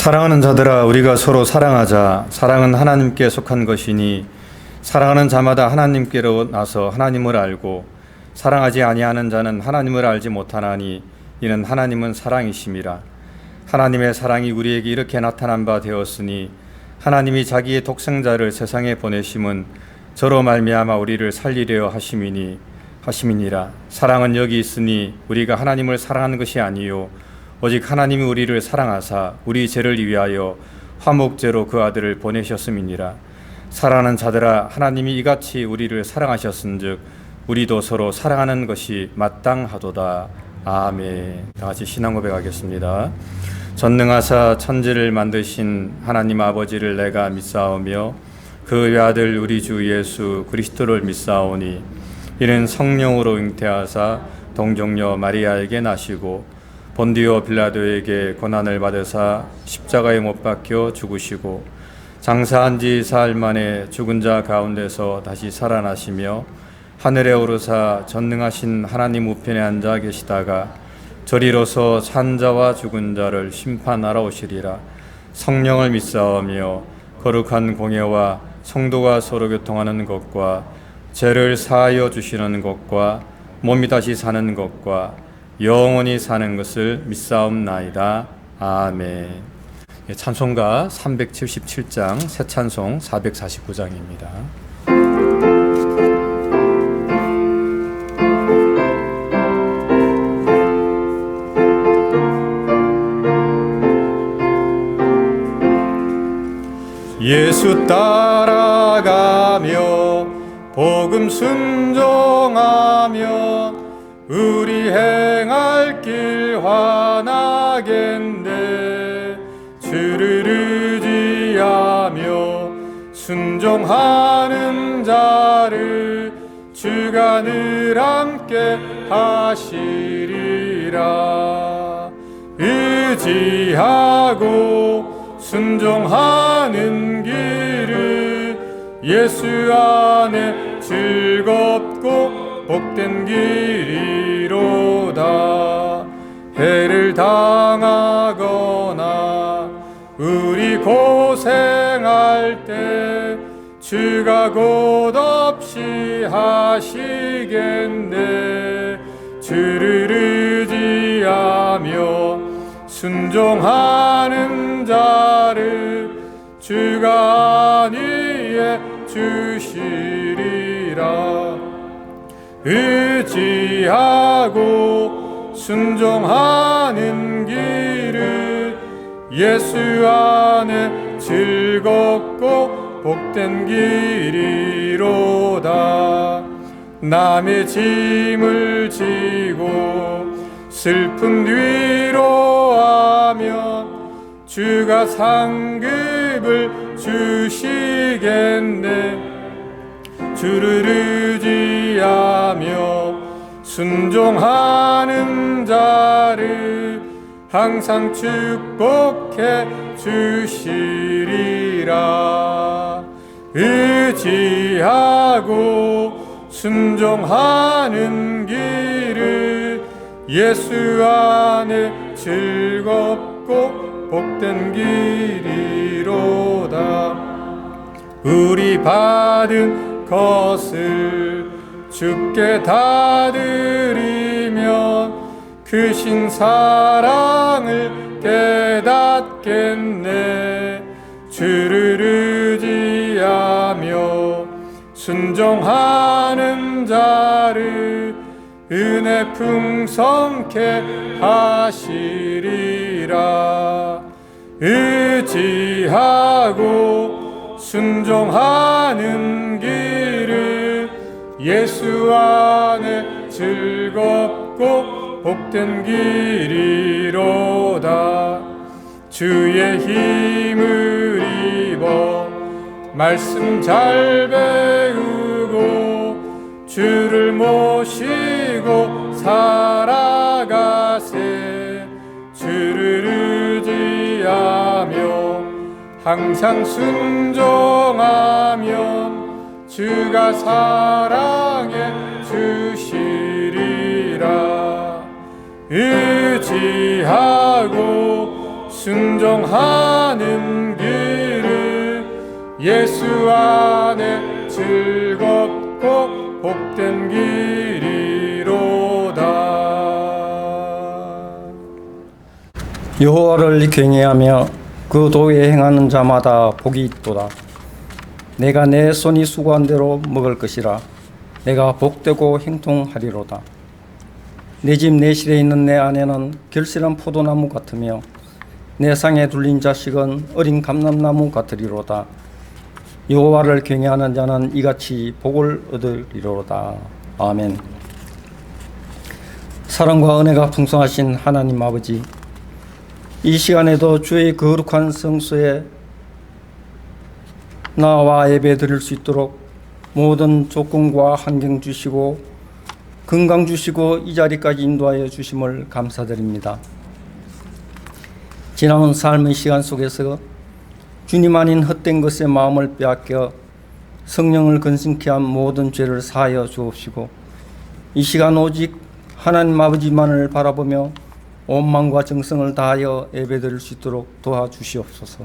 사랑하는 자들아, 우리가 서로 사랑하자. 사랑은 하나님께 속한 것이니 사랑하는 자마다 하나님께로 나서 하나님을 알고 사랑하지 아니하는 자는 하나님을 알지 못하나니 이는 하나님은 사랑이심이라. 하나님의 사랑이 우리에게 이렇게 나타난 바 되었으니 하나님이 자기의 독생자를 세상에 보내심은 저로 말미암아 우리를 살리려 하심이니라. 사랑은 여기 있으니 우리가 하나님을 사랑한 것이 아니요 오직 하나님이 우리를 사랑하사 우리 죄를 위하여 화목제로 그 아들을 보내셨음이니라. 사랑하는 자들아, 하나님이 이같이 우리를 사랑하셨은즉 우리도 서로 사랑하는 것이 마땅하도다. 아멘. 다 같이 신앙 고백하겠습니다. 전능하사 천지를 만드신 하나님 아버지를 내가 믿사오며 그 외아들 우리 주 예수 그리스도를 믿사오니 이는 성령으로 잉태하사 동정녀 마리아에게 나시고 본디오 빌라도에게 고난을 받으사 십자가에 못 박혀 죽으시고 장사한 지 사흘 만에 죽은 자 가운데서 다시 살아나시며 하늘에 오르사 전능하신 하나님 우편에 앉아 계시다가 저리로서 산 자와 죽은 자를 심판하러 오시리라. 성령을 믿사오며 거룩한 공예와 성도가 서로 교통하는 것과 죄를 사하여 주시는 것과 몸이 다시 사는 것과 영원히 사는 것을 믿사옵나이다. 아멘. 찬송가 377장, 새 찬송 449장입니다. 예수 따라가며 복음 순종하며 우리 행할 길 환하겠네. 주를 의지하며 순종하는 자를 주가 늘 함께 하시리라. 의지하고 순종하는 길을 예수 안에 즐겁고 복된 길이로다. 해를 당하거나 우리 고생할 때 주가 곧 없이 하시겠네. 주를 의지하며 순종하는 자를 주가 안위해 주시리라. 의지하고 순종하는 길을 예수 안에 즐겁고 복된 길이로다. 남의 짐을 지고 슬픔 위로하며 주가 상급을 주시겠네. 주를 의지하며 순종하는 자를 항상 축복해 주시리라. 의지하고 순종하는 길을 예수 안에 즐겁고 복된 길이로다. 우리 받은 것을 주께 다 드리면 크신 사랑을 깨닫겠네. 주를 의지하며 순종하는 자를 은혜 풍성케 하시리라. 의지하고 순종하는 길을 예수 안에 즐겁고 복된 길이로다. 주의 힘을 입어 말씀 잘 배우고 주를 모시고 살아가세. 주를 의지하며 항상 순종하면 주가 사랑해 주시리라. 의지하고 순종하는 길은 예수 안에 즐겁고 복된 길이로다. 여호와를 경외하며 그 도에 행하는 자마다 복이 있도다. 내가 내 손이 수고한 대로 먹을 것이라. 내가 복되고 행통하리로다. 내 집 내실에 있는 내 아내는 결실한 포도나무 같으며 내 상에 둘린 자식은 어린 감람나무 같으리로다. 여호와를 경외하는 자는 이같이 복을 얻으리로다. 아멘. 사랑과 은혜가 풍성하신 하나님 아버지, 이 시간에도 주의 거룩한 성소에 나와 예배 드릴 수 있도록 모든 조건과 환경 주시고 건강 주시고 이 자리까지 인도하여 주심을 감사드립니다. 지나온 삶의 시간 속에서 주님 아닌 헛된 것에 마음을 빼앗겨 성령을 근심케 한 모든 죄를 사하여 주옵시고, 이 시간 오직 하나님 아버지만을 바라보며 온 마음과 정성을 다하여 예배드릴 수 있도록 도와주시옵소서.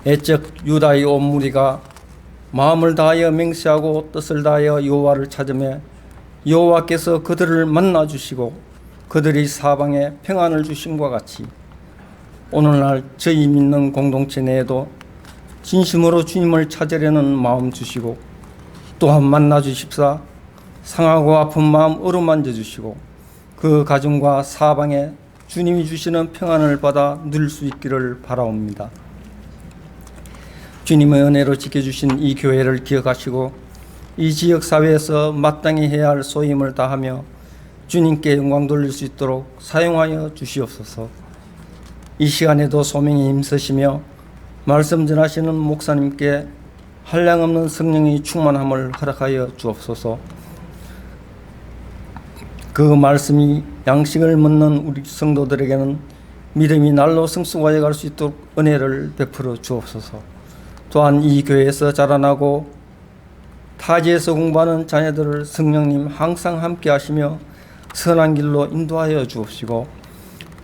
애적 유다의 온 무리가 마음을 다하여 맹세하고 뜻을 다하여 여호와를 찾으며 여호와께서 그들을 만나주시고 그들이 사방에 평안을 주심과 같이 오늘날 저희 믿는 공동체 내에도 진심으로 주님을 찾으려는 마음 주시고 또한 만나주십사 상하고 아픈 마음 어루만져 주시고 그 가정과 사방에 주님이 주시는 평안을 받아 누릴 수 있기를 바라옵니다. 주님의 은혜로 지켜주신 이 교회를 기억하시고 이 지역사회에서 마땅히 해야 할 소임을 다하며 주님께 영광 돌릴 수 있도록 사용하여 주시옵소서. 이 시간에도 소명에 힘쓰시며 말씀 전하시는 목사님께 한량없는 성령의 충만함을 허락하여 주옵소서. 그 말씀이 양식을 먹는 우리 성도들에게는 믿음이 날로 성숙하여 갈 수 있도록 은혜를 베풀어 주옵소서. 또한 이 교회에서 자라나고 타지에서 공부하는 자녀들을 성령님 항상 함께 하시며 선한 길로 인도하여 주옵시고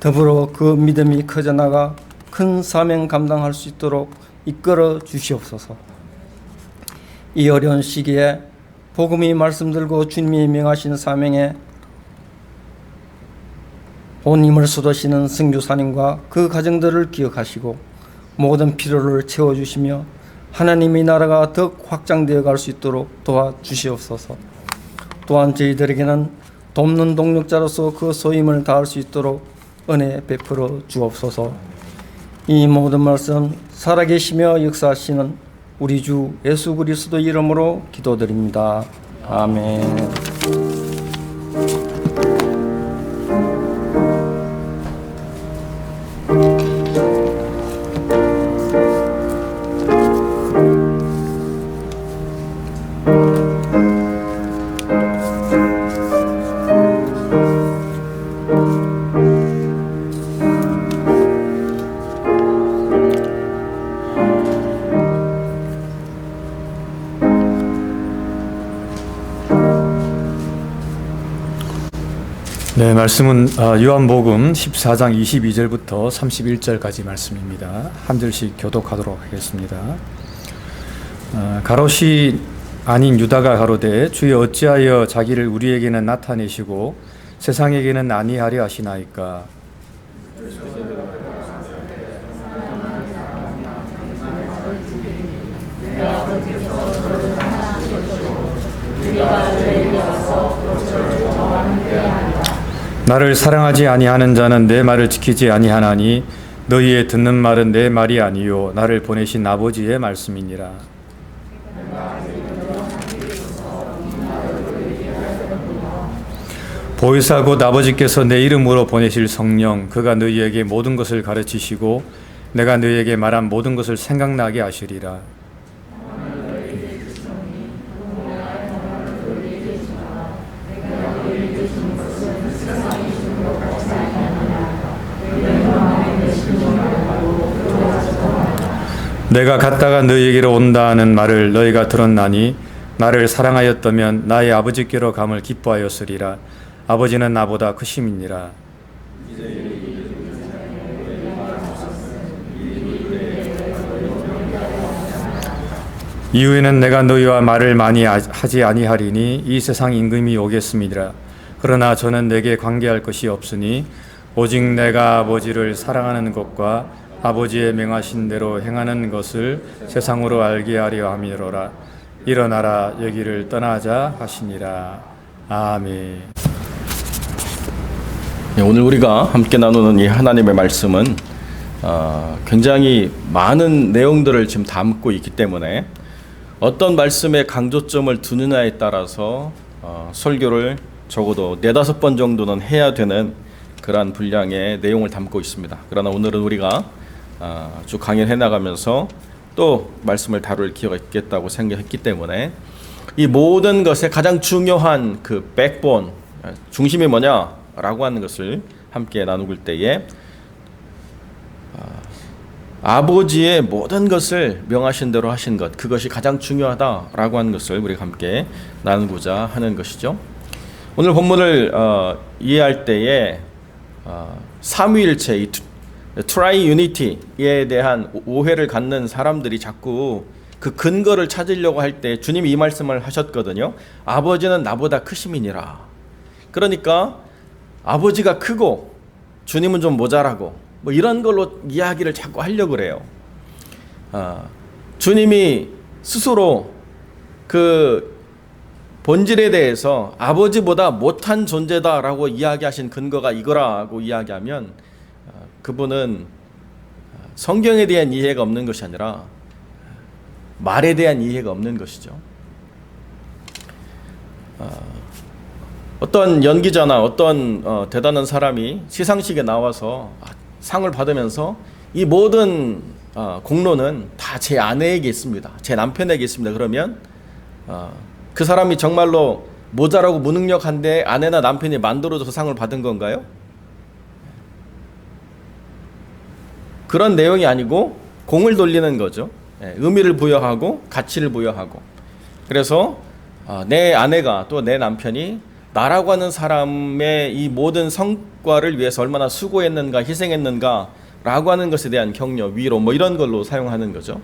더불어 그 믿음이 커져나가 큰 사명 감당할 수 있도록 이끌어 주시옵소서. 이 어려운 시기에 복음이 말씀들고 주님이 명하신 사명에 온 힘을 쏟으시는 선교사님과 그 가정들을 기억하시고 모든 필요를 채워주시며 하나님의 나라가 더욱 확장되어 갈 수 있도록 도와주시옵소서. 또한 저희들에게는 돕는 동력자로서 그 소임을 다할 수 있도록 은혜 베풀어 주옵소서. 이 모든 말씀 살아계시며 역사하시는 우리 주 예수 그리스도 이름으로 기도드립니다. 아멘. 네, 말씀은 요한복음 14장 22절부터 31절까지 말씀입니다. 한 절씩 교독하도록 하겠습니다. 가롯이 아닌 유다가 가로되 주여 어찌하여 자기를 우리에게는 나타내시고 세상에게는 아니하려 하시나이까. 나를 사랑하지 아니하는 자는 내 말을 지키지 아니하나니 너희의 듣는 말은 내 말이 아니요 나를 보내신 아버지의 말씀이니라. 보혜사 곧 아버지께서 내 이름으로 보내실 성령 그가 너희에게 모든 것을 가르치시고 내가 너희에게 말한 모든 것을 생각나게 하시리라. 내가 갔다가 너희에게로 온다 하는 말을 너희가 들었나니 나를 사랑하였다면 나의 아버지께로 감을 기뻐하였으리라. 아버지는 나보다 크심이니라. 이후에는 내가 너희와 말을 많이 하지 아니하리니 이 세상 임금이 오겠음이니라. 그러나 저는 내게 관계할 것이 없으니 오직 내가 아버지를 사랑하는 것과 아버지의 명하신 대로 행하는 것을 세상으로 알게 하려 함이로라. 일어나라, 여기를 떠나자 하시니라. 아멘. 오늘 우리가 함께 나누는 이 하나님의 말씀은 굉장히 많은 내용들을 지금 담고 있기 때문에 어떤 말씀에 강조점을 두느냐에 따라서 설교를 적어도 4-5번 정도는 해야 되는 그러한 분량의 내용을 담고 있습니다. 그러나 오늘은 우리가 쭉 강의를 해나가면서 또 말씀을 다룰 기회가 있겠다고 생각했기 때문에 이 모든 것의 가장 중요한 그 백본, 중심이 뭐냐라고 하는 것을 함께 나누길 때에 아버지의 모든 것을 명하신 대로 하신 것, 그것이 가장 중요하다라고 하는 것을 우리가 함께 나누고자 하는 것이죠. 오늘 본문을 이해할 때에 삼위일체, 이 트라이유니티에 대한 오해를 갖는 사람들이 자꾸 그 근거를 찾으려고 할 때 주님이 이 말씀을 하셨거든요. 아버지는 나보다 크심이니라. 그러니까 아버지가 크고 주님은 좀 모자라고 뭐 이런 걸로 이야기를 자꾸 하려고 그래요. 주님이 스스로 그 본질에 대해서 아버지보다 못한 존재다라고 이야기하신 근거가 이거라고 이야기하면 그분은 성경에 대한 이해가 없는 것이 아니라 말에 대한 이해가 없는 것이죠. 어떤 연기자나 어떤 대단한 사람이 시상식에 나와서 상을 받으면서 이 모든 공로는 다 제 아내에게 있습니다. 제 남편에게 있습니다. 그러면 그 사람이 정말로 모자라고 무능력한데 아내나 남편이 만들어줘서 상을 받은 건가요? 그런 내용이 아니고 공을 돌리는 거죠. 의미를 부여하고 가치를 부여하고. 그래서 내 아내가 또 내 남편이 나라고 하는 사람의 이 모든 성과를 위해서 얼마나 수고했는가, 희생했는가 라고 하는 것에 대한 격려, 위로 뭐 이런 걸로 사용하는 거죠.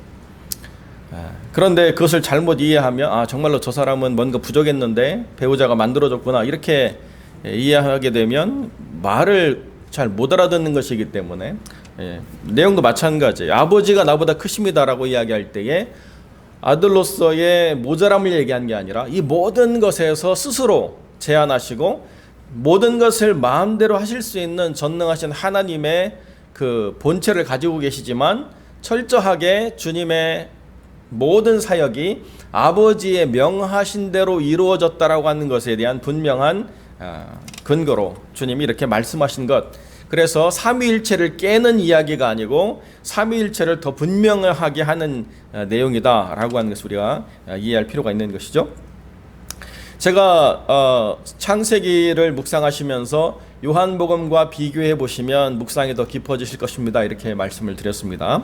그런데 그것을 잘못 이해하면 정말로 저 사람은 뭔가 부족했는데 배우자가 만들어줬구나 이렇게 이해하게 되면 말을 잘 못 알아듣는 것이기 때문에 내용도 마찬가지예요. 아버지가 나보다 크십니다라고 이야기할 때에 아들로서의 모자람을 얘기한 게 아니라 이 모든 것에서 스스로 제한하시고 모든 것을 마음대로 하실 수 있는 전능하신 하나님의 그 본체를 가지고 계시지만 철저하게 주님의 모든 사역이 아버지의 명하신 대로 이루어졌다라고 하는 것에 대한 분명한 근거로 주님이 이렇게 말씀하신 것. 그래서 삼위일체를 깨는 이야기가 아니고 삼위일체를 더 분명하게 하는 내용이다라고 하는 것을 우리가 이해할 필요가 있는 것이죠. 제가 창세기를 묵상하시면서 요한복음과 비교해 보시면 묵상이 더 깊어지실 것입니다. 이렇게 말씀을 드렸습니다.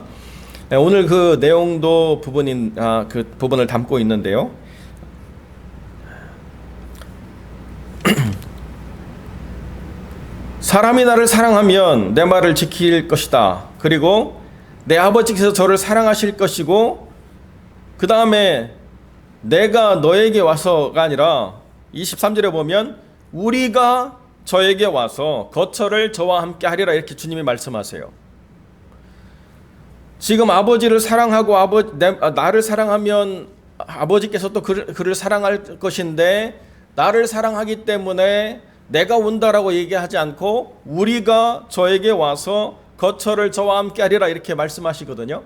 오늘 그 내용도 그 부분을 담고 있는데요. 사람이 나를 사랑하면 내 말을 지킬 것이다. 그리고 내 아버지께서 저를 사랑하실 것이고 그 다음에 내가 너에게 와서가 아니라 23절에 보면 우리가 저에게 와서 거처를 저와 함께 하리라 이렇게 주님이 말씀하세요. 지금 아버지를 사랑하고 나를 사랑하면 아버지께서 또 그를 사랑할 것인데 나를 사랑하기 때문에 내가 온다라고 얘기하지 않고 우리가 저에게 와서 거처를 저와 함께 하리라 이렇게 말씀하시거든요.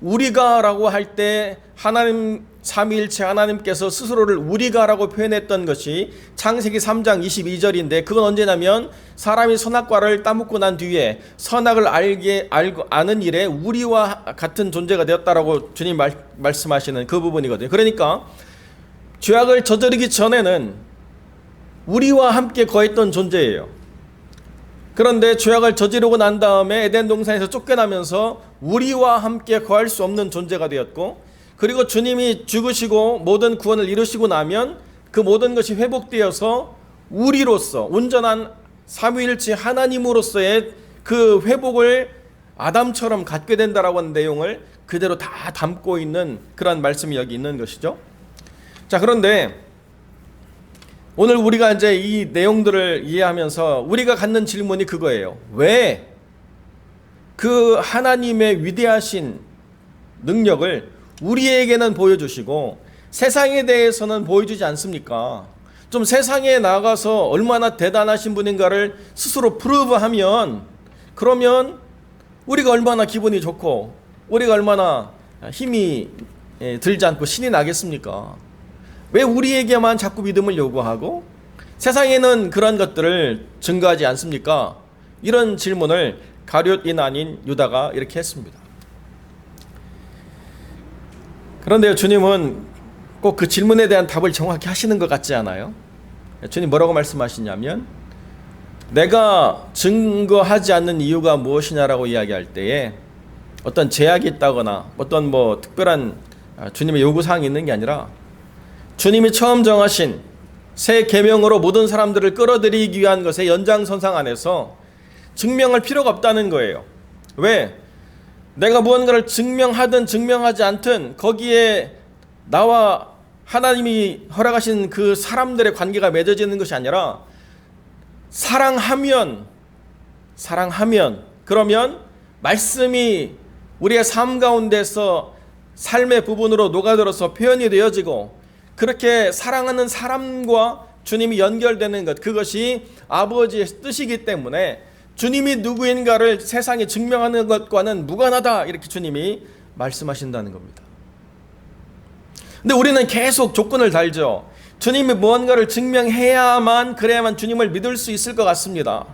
우리가라고 할 때 하나님 삼위일체 하나님께서 스스로를 우리가라고 표현했던 것이 창세기 3장 22절인데 그건 언제냐면 사람이 선악과를 따먹고 난 뒤에 선악을 아는 일에 우리와 같은 존재가 되었다라고 주님 말씀하시는 그 부분이거든요. 그러니까 죄악을 저지르기 전에는 우리와 함께 거했던 존재예요. 그런데 죄악을 저지르고 난 다음에 에덴 동산에서 쫓겨나면서 우리와 함께 거할 수 없는 존재가 되었고 그리고 주님이 죽으시고 모든 구원을 이루시고 나면 그 모든 것이 회복되어서 우리로서 온전한 삼위일체 하나님으로서의 그 회복을 아담처럼 갖게 된다라고 하는 내용을 그대로 다 담고 있는 그런 말씀이 여기 있는 것이죠. 자, 그런데 오늘 우리가 이제 이 내용들을 이해하면서 우리가 갖는 질문이 그거예요. 왜 그 하나님의 위대하신 능력을 우리에게는 보여주시고 세상에 대해서는 보여주지 않습니까? 좀 세상에 나가서 얼마나 대단하신 분인가를 스스로 프루브하면, 그러면 우리가 얼마나 기분이 좋고 우리가 얼마나 힘이 들지 않고 신이 나겠습니까? 왜 우리에게만 자꾸 믿음을 요구하고 세상에는 그런 것들을 증거하지 않습니까? 이런 질문을 가룟인 아닌 유다가 이렇게 했습니다. 그런데요, 주님은 꼭 그 질문에 대한 답을 정확히 하시는 것 같지 않아요? 주님 뭐라고 말씀하시냐면, 내가 증거하지 않는 이유가 무엇이냐라고 이야기할 때에 어떤 제약이 있다거나 어떤 특별한 주님의 요구사항이 있는 게 아니라 주님이 처음 정하신 새 계명으로 모든 사람들을 끌어들이기 위한 것의 연장선상 안에서 증명할 필요가 없다는 거예요. 왜? 내가 무언가를 증명하든 증명하지 않든 거기에 나와 하나님이 허락하신 그 사람들의 관계가 맺어지는 것이 아니라 사랑하면 그러면 말씀이 우리의 삶 가운데서 삶의 부분으로 녹아들어서 표현이 되어지고, 그렇게 사랑하는 사람과 주님이 연결되는 것, 그것이 아버지의 뜻이기 때문에 주님이 누구인가를 세상에 증명하는 것과는 무관하다, 이렇게 주님이 말씀하신다는 겁니다. 근데 우리는 계속 조건을 달죠. 주님이 무언가를 증명해야만, 그래야만 주님을 믿을 수 있을 것 같습니다.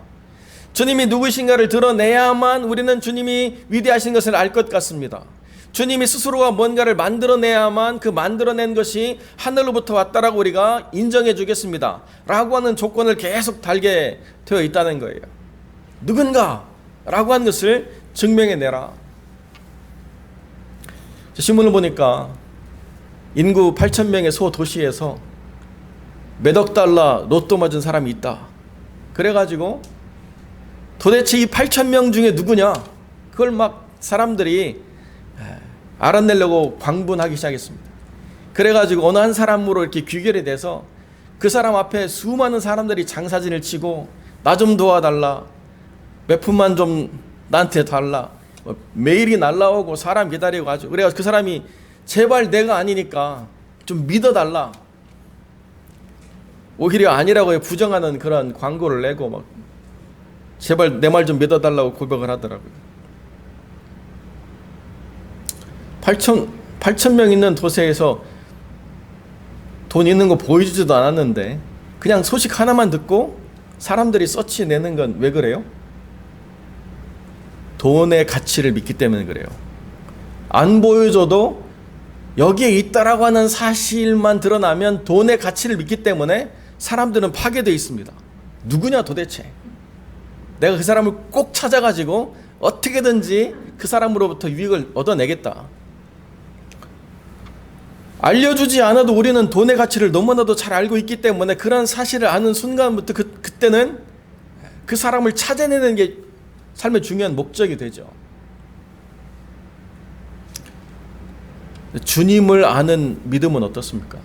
주님이 누구신가를 드러내야만 우리는 주님이 위대하신 것을 알 것 같습니다. 주님이 스스로가 뭔가를 만들어내야만 그 만들어낸 것이 하늘로부터 왔다라고 우리가 인정해 주겠습니다 라고 하는 조건을 계속 달게 되어 있다는 거예요. 누군가 라고 하는 것을 증명해내라. 신문을 보니까 인구 8,000명의 소도시에서 몇억 달러 로또 맞은 사람이 있다. 그래가지고 도대체 이 8,000명 중에 누구냐, 그걸 막 사람들이 알아내려고 광분하기 시작했습니다. 그래가지고 어느 한 사람으로 이렇게 귀결이 돼서 그 사람 앞에 수많은 사람들이 장사진을 치고 나 좀 도와달라, 몇 푼만 좀 나한테 달라, 메일이 날라오고 사람 기다리고 가지고, 그래가지고 그 사람이 제발 내가 아니니까 좀 믿어달라, 오히려 아니라고 부정하는 그런 광고를 내고 막 제발 내 말 좀 믿어달라고 고백을 하더라고요. 8,000명 있는 도시에서 돈 있는 거 보여주지도 않았는데 그냥 소식 하나만 듣고 사람들이 서치 내는 건 왜 그래요? 돈의 가치를 믿기 때문에 그래요. 안 보여줘도 여기에 있다라고 하는 사실만 드러나면 돈의 가치를 믿기 때문에 사람들은 파괴되어 있습니다. 누구냐 도대체? 내가 그 사람을 꼭 찾아가지고 어떻게든지 그 사람으로부터 유익을 얻어내겠다. 알려주지 않아도 우리는 돈의 가치를 너무나도 잘 알고 있기 때문에 그런 사실을 아는 순간부터 그때는 그 사람을 찾아내는 게 삶의 중요한 목적이 되죠. 주님을 아는 믿음은 어떻습니까?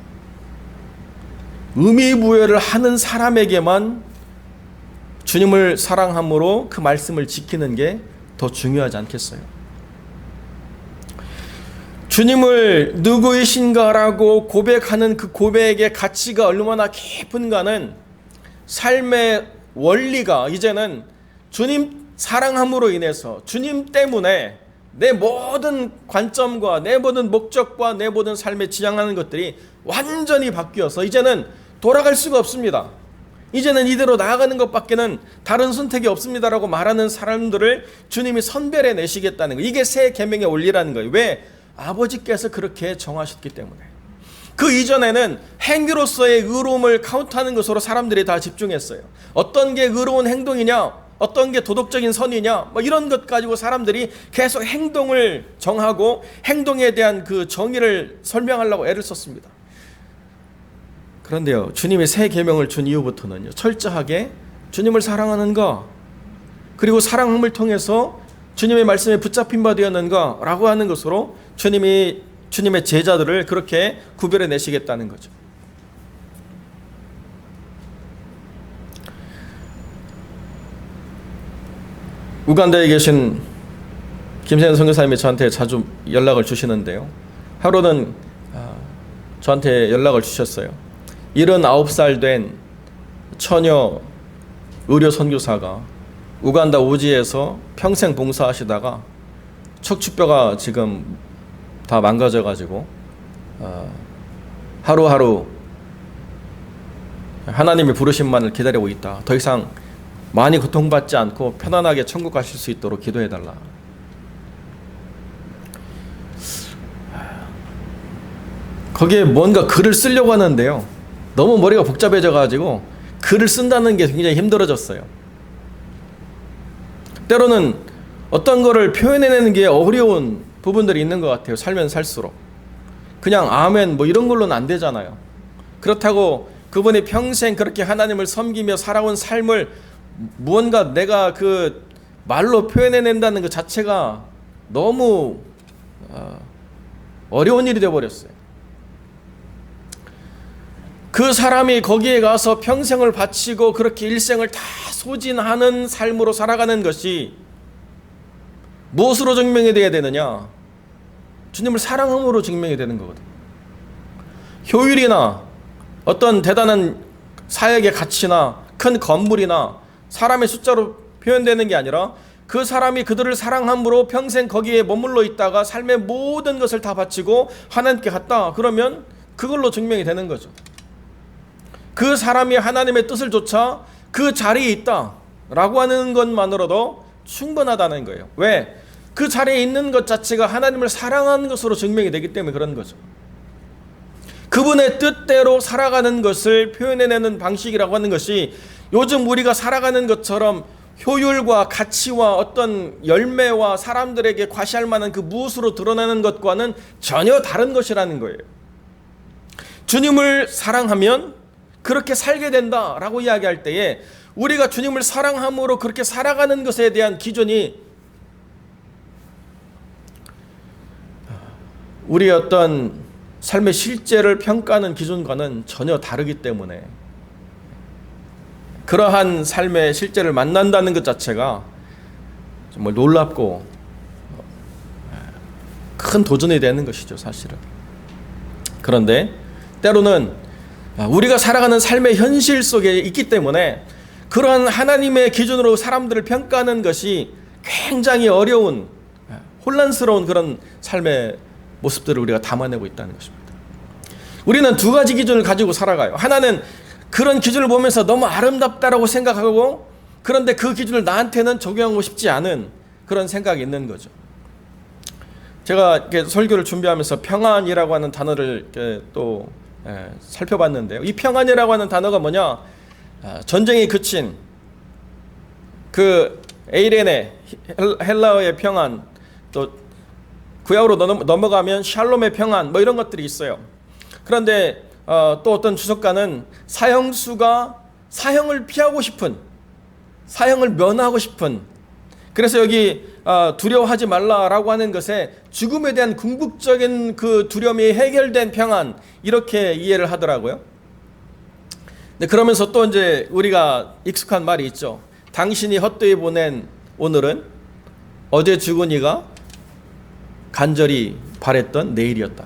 의미부여를 하는 사람에게만 주님을 사랑함으로 그 말씀을 지키는 게 더 중요하지 않겠어요? 주님을 누구이신가라고 고백하는 그 고백의 가치가 얼마나 깊은가는 삶의 원리가 이제는 주님 사랑함으로 인해서, 주님 때문에 내 모든 관점과 내 모든 목적과 내 모든 삶에 지향하는 것들이 완전히 바뀌어서 이제는 돌아갈 수가 없습니다. 이제는 이대로 나아가는 것밖에는 다른 선택이 없습니다라고 말하는 사람들을 주님이 선별해 내시겠다는 거예요. 이게 새 계명의 원리라는 거예요. 왜? 아버지께서 그렇게 정하셨기 때문에. 그 이전에는 행위로서의 의로움을 카운트하는 것으로 사람들이 다 집중했어요. 어떤 게 의로운 행동이냐, 어떤 게 도덕적인 선이냐, 이런 것 가지고 사람들이 계속 행동을 정하고 행동에 대한 그 정의를 설명하려고 애를 썼습니다. 그런데요, 주님이 새 계명을 준 이후부터는요, 철저하게 주님을 사랑하는 것, 그리고 사랑함을 통해서 주님의 말씀에 붙잡힌 바 되었는가라고 하는 것으로 주님의 제자들을 그렇게 구별해 내시겠다는 거죠. 우간다에 계신 김세현 선교사님이 저한테 자주 연락을 주시는데요. 하루는 저한테 연락을 주셨어요. 79살 된 처녀 의료 선교사가 우간다 오지에서 평생 봉사하시다가 척추뼈가 지금 다 망가져가지고 하루하루 하나님의 부르심만을 기다리고 있다. 더 이상 많이 고통받지 않고 편안하게 천국 가실 수 있도록 기도해달라. 거기에 뭔가 글을 쓰려고 하는데요. 너무 머리가 복잡해져가지고 글을 쓴다는 게 굉장히 힘들어졌어요. 때로는 어떤 거를 표현해내는 게 어려운 부분들이 있는 것 같아요. 살면 살수록. 그냥 아멘 뭐 이런 걸로는 안 되잖아요. 그렇다고 그분이 평생 그렇게 하나님을 섬기며 살아온 삶을 무언가 내가 그 말로 표현해낸다는 것 자체가 너무 어려운 일이 되어버렸어요. 그 사람이 거기에 가서 평생을 바치고 그렇게 일생을 다 소진하는 삶으로 살아가는 것이 무엇으로 증명이 되어야 되느냐? 주님을 사랑함으로 증명이 되는 거거든요. 효율이나 어떤 대단한 사역의 가치나 큰 건물이나 사람의 숫자로 표현되는 게 아니라 그 사람이 그들을 사랑함으로 평생 거기에 머물러 있다가 삶의 모든 것을 다 바치고 하나님께 갔다. 그러면 그걸로 증명이 되는 거죠. 그 사람이 하나님의 뜻을 좇아 그 자리에 있다라고 하는 것만으로도 충분하다는 거예요. 왜? 그 자리에 있는 것 자체가 하나님을 사랑하는 것으로 증명이 되기 때문에 그런 거죠. 그분의 뜻대로 살아가는 것을 표현해내는 방식이라고 하는 것이 요즘 우리가 살아가는 것처럼 효율과 가치와 어떤 열매와 사람들에게 과시할 만한 그 무엇으로 드러나는 것과는 전혀 다른 것이라는 거예요. 주님을 사랑하면 그렇게 살게 된다라고 이야기할 때에 우리가 주님을 사랑함으로 그렇게 살아가는 것에 대한 기준이 우리의 어떤 삶의 실제를 평가하는 기준과는 전혀 다르기 때문에 그러한 삶의 실제를 만난다는 것 자체가 정말 놀랍고 큰 도전이 되는 것이죠, 사실은. 그런데 때로는 우리가 살아가는 삶의 현실 속에 있기 때문에 그러한 하나님의 기준으로 사람들을 평가하는 것이 굉장히 어려운 혼란스러운 그런 삶의 모습들을 우리가 담아내고 있다는 것입니다. 우리는 두 가지 기준을 가지고 살아가요. 하나는 그런 기준을 보면서 너무 아름답다라고 생각하고 그런데 그 기준을 나한테는 적용하고 싶지 않은 그런 생각이 있는 거죠. 제가 이렇게 설교를 준비하면서 평안이라고 하는 단어를 이렇게 또 살펴봤는데요. 이 평안이라고 하는 단어가 뭐냐? 전쟁이 그친 그 에이레네 헬라어의 평안, 또 구약으로 넘어가면 샬롬의 평안 뭐 이런 것들이 있어요. 그런데 또 어떤 주석가는 사형수가 사형을 피하고 싶은, 사형을 면하고 싶은, 그래서 여기 두려워하지 말라라고 하는 것에 죽음에 대한 궁극적인 그 두려움이 해결된 평안, 이렇게 이해를 하더라고요. 네, 그러면서 또 이제 우리가 익숙한 말이 있죠. 당신이 헛되이 보낸 오늘은 어제 죽은 이가 간절히 바랬던 내일이었다.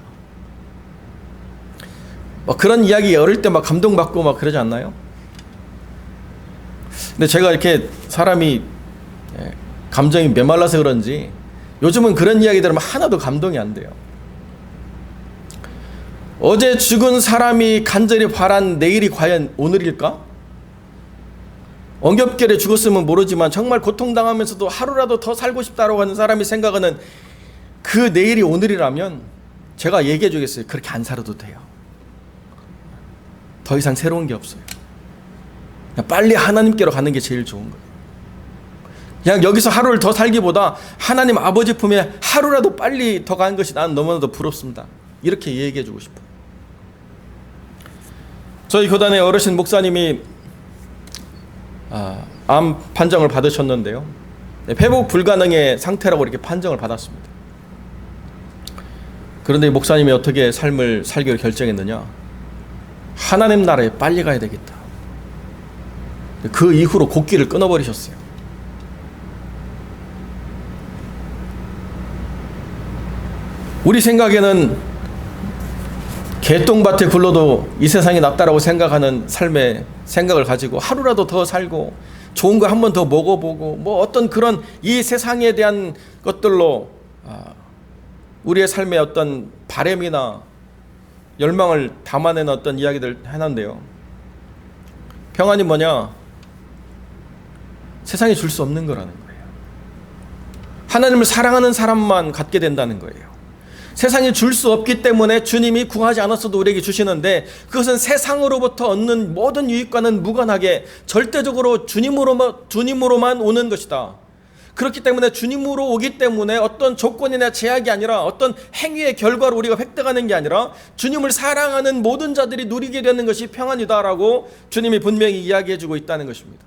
뭐 그런 이야기 어릴 때 막 감동받고 막 그러지 않나요? 근데 제가 이렇게 사람이 감정이 메말라서 그런지 요즘은 그런 이야기 들으면 하나도 감동이 안 돼요. 어제 죽은 사람이 간절히 바란 내일이 과연 오늘일까? 엉겹결에 죽었으면 모르지만 정말 고통당하면서도 하루라도 더 살고 싶다고 하는 사람이 생각하는 그 내일이 오늘이라면 제가 얘기해 주겠어요. 그렇게 안 살아도 돼요. 더 이상 새로운 게 없어요. 그냥 빨리 하나님께로 가는 게 제일 좋은 거예요. 그냥 여기서 하루를 더 살기보다 하나님 아버지 품에 하루라도 빨리 더 가는 것이 나는 너무나도 부럽습니다. 이렇게 얘기해 주고 싶어요. 저희 교단의 어르신 목사님이 암 판정을 받으셨는데요. 회복 불가능의 상태라고 이렇게 판정을 받았습니다. 그런데 목사님이 어떻게 삶을 살기로 결정했느냐? 하나님 나라에 빨리 가야 되겠다. 그 이후로 곡기를 끊어버리셨어요. 우리 생각에는 개똥밭에 굴러도 이 세상이 낫다라고 생각하는 삶의 생각을 가지고 하루라도 더 살고 좋은 거 한 번 더 먹어보고 뭐 어떤 그런 이 세상에 대한 것들로 우리의 삶의 어떤 바램이나 열망을 담아내는 어떤 이야기들 해놨는데요. 평안이 뭐냐? 세상이 줄 수 없는 거라는 거예요. 하나님을 사랑하는 사람만 갖게 된다는 거예요. 세상이 줄 수 없기 때문에 주님이 구하지 않았어도 우리에게 주시는데 그것은 세상으로부터 얻는 모든 유익과는 무관하게 절대적으로 주님으로만 오는 것이다. 그렇기 때문에 주님으로 오기 때문에 어떤 조건이나 제약이 아니라 어떤 행위의 결과로 우리가 획득하는 게 아니라 주님을 사랑하는 모든 자들이 누리게 되는 것이 평안이다라고 주님이 분명히 이야기해주고 있다는 것입니다.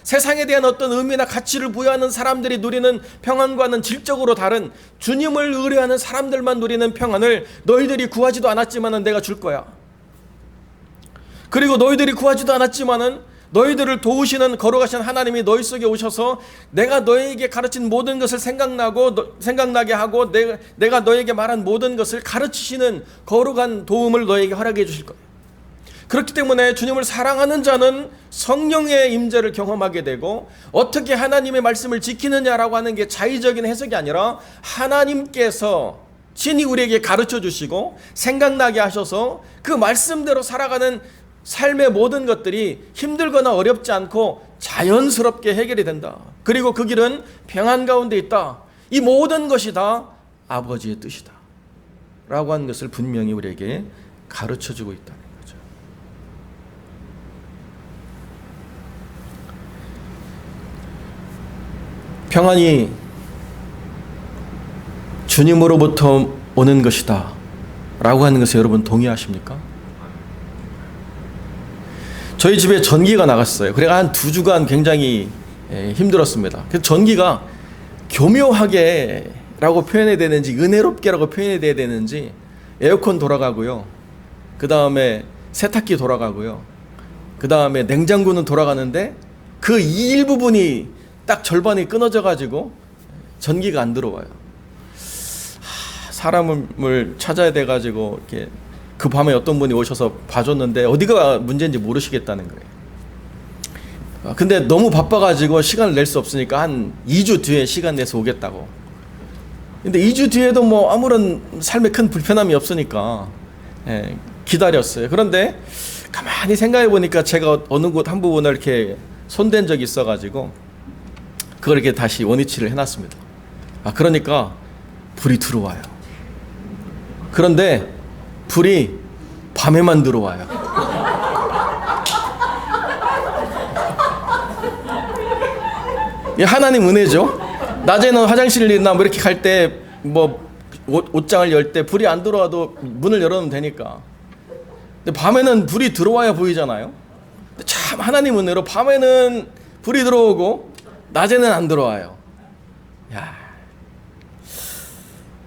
세상에 대한 어떤 의미나 가치를 부여하는 사람들이 누리는 평안과는 질적으로 다른 주님을 의뢰하는 사람들만 누리는 평안을 너희들이 구하지도 않았지만은 내가 줄 거야. 그리고 너희들이 구하지도 않았지만은 너희들을 도우시는 거룩하신 하나님이 너희 속에 오셔서 내가 너희에게 가르친 모든 것을 생각나게 하고 내가 너희에게 말한 모든 것을 가르치시는 거룩한 도움을 너희에게 허락해 주실 거예요. 그렇기 때문에 주님을 사랑하는 자는 성령의 임재를 경험하게 되고 어떻게 하나님의 말씀을 지키느냐라고 하는 게 자의적인 해석이 아니라 하나님께서 친히 우리에게 가르쳐 주시고 생각나게 하셔서 그 말씀대로 살아가는 삶의 모든 것들이 힘들거나 어렵지 않고 자연스럽게 해결이 된다. 그리고 그 길은 평안 가운데 있다. 이 모든 것이 다 아버지의 뜻이다 라고 하는 것을 분명히 우리에게 가르쳐 주고 있다. 평안이 주님으로부터 오는 것이다 라고 하는 것에 여러분 동의하십니까? 저희 집에 전기가 나갔어요. 그래가 한 2주간 굉장히 힘들었습니다. 그래서 전기가 교묘하게 라고 표현해야 되는지 은혜롭게 라고 표현해야 되는지 에어컨 돌아가고요. 그 다음에 세탁기 돌아가고요. 그 다음에 냉장고는 돌아가는데 그 일부분이 딱 절반이 끊어져 가지고 전기가 안 들어와요. 사람을 찾아야 돼 가지고 이렇게 그 밤에 어떤 분이 오셔서 봐줬는데 어디가 문제인지 모르시겠다는 거예요. 근데 너무 바빠 가지고 시간을 낼 수 없으니까 한 2주 뒤에 시간 내서 오겠다고. 근데 2주 뒤에도 뭐 아무런 삶에 큰 불편함이 없으니까 기다렸어요. 그런데 가만히 생각해 보니까 제가 어느 곳 한 부분을 이렇게 손댄 적이 있어 가지고 그걸 이렇게 다시 원위치를 해놨습니다. 그러니까 불이 들어와요. 그런데 불이 밤에만 들어와요. 하나님 은혜죠. 낮에는 화장실이나 뭐 이렇게 갈 때 뭐 옷장을 열 때 불이 안 들어와도 문을 열어놓으면 되니까. 근데 밤에는 불이 들어와야 보이잖아요. 근데 참 하나님 은혜로 밤에는 불이 들어오고 낮에는 안 들어와요. 야,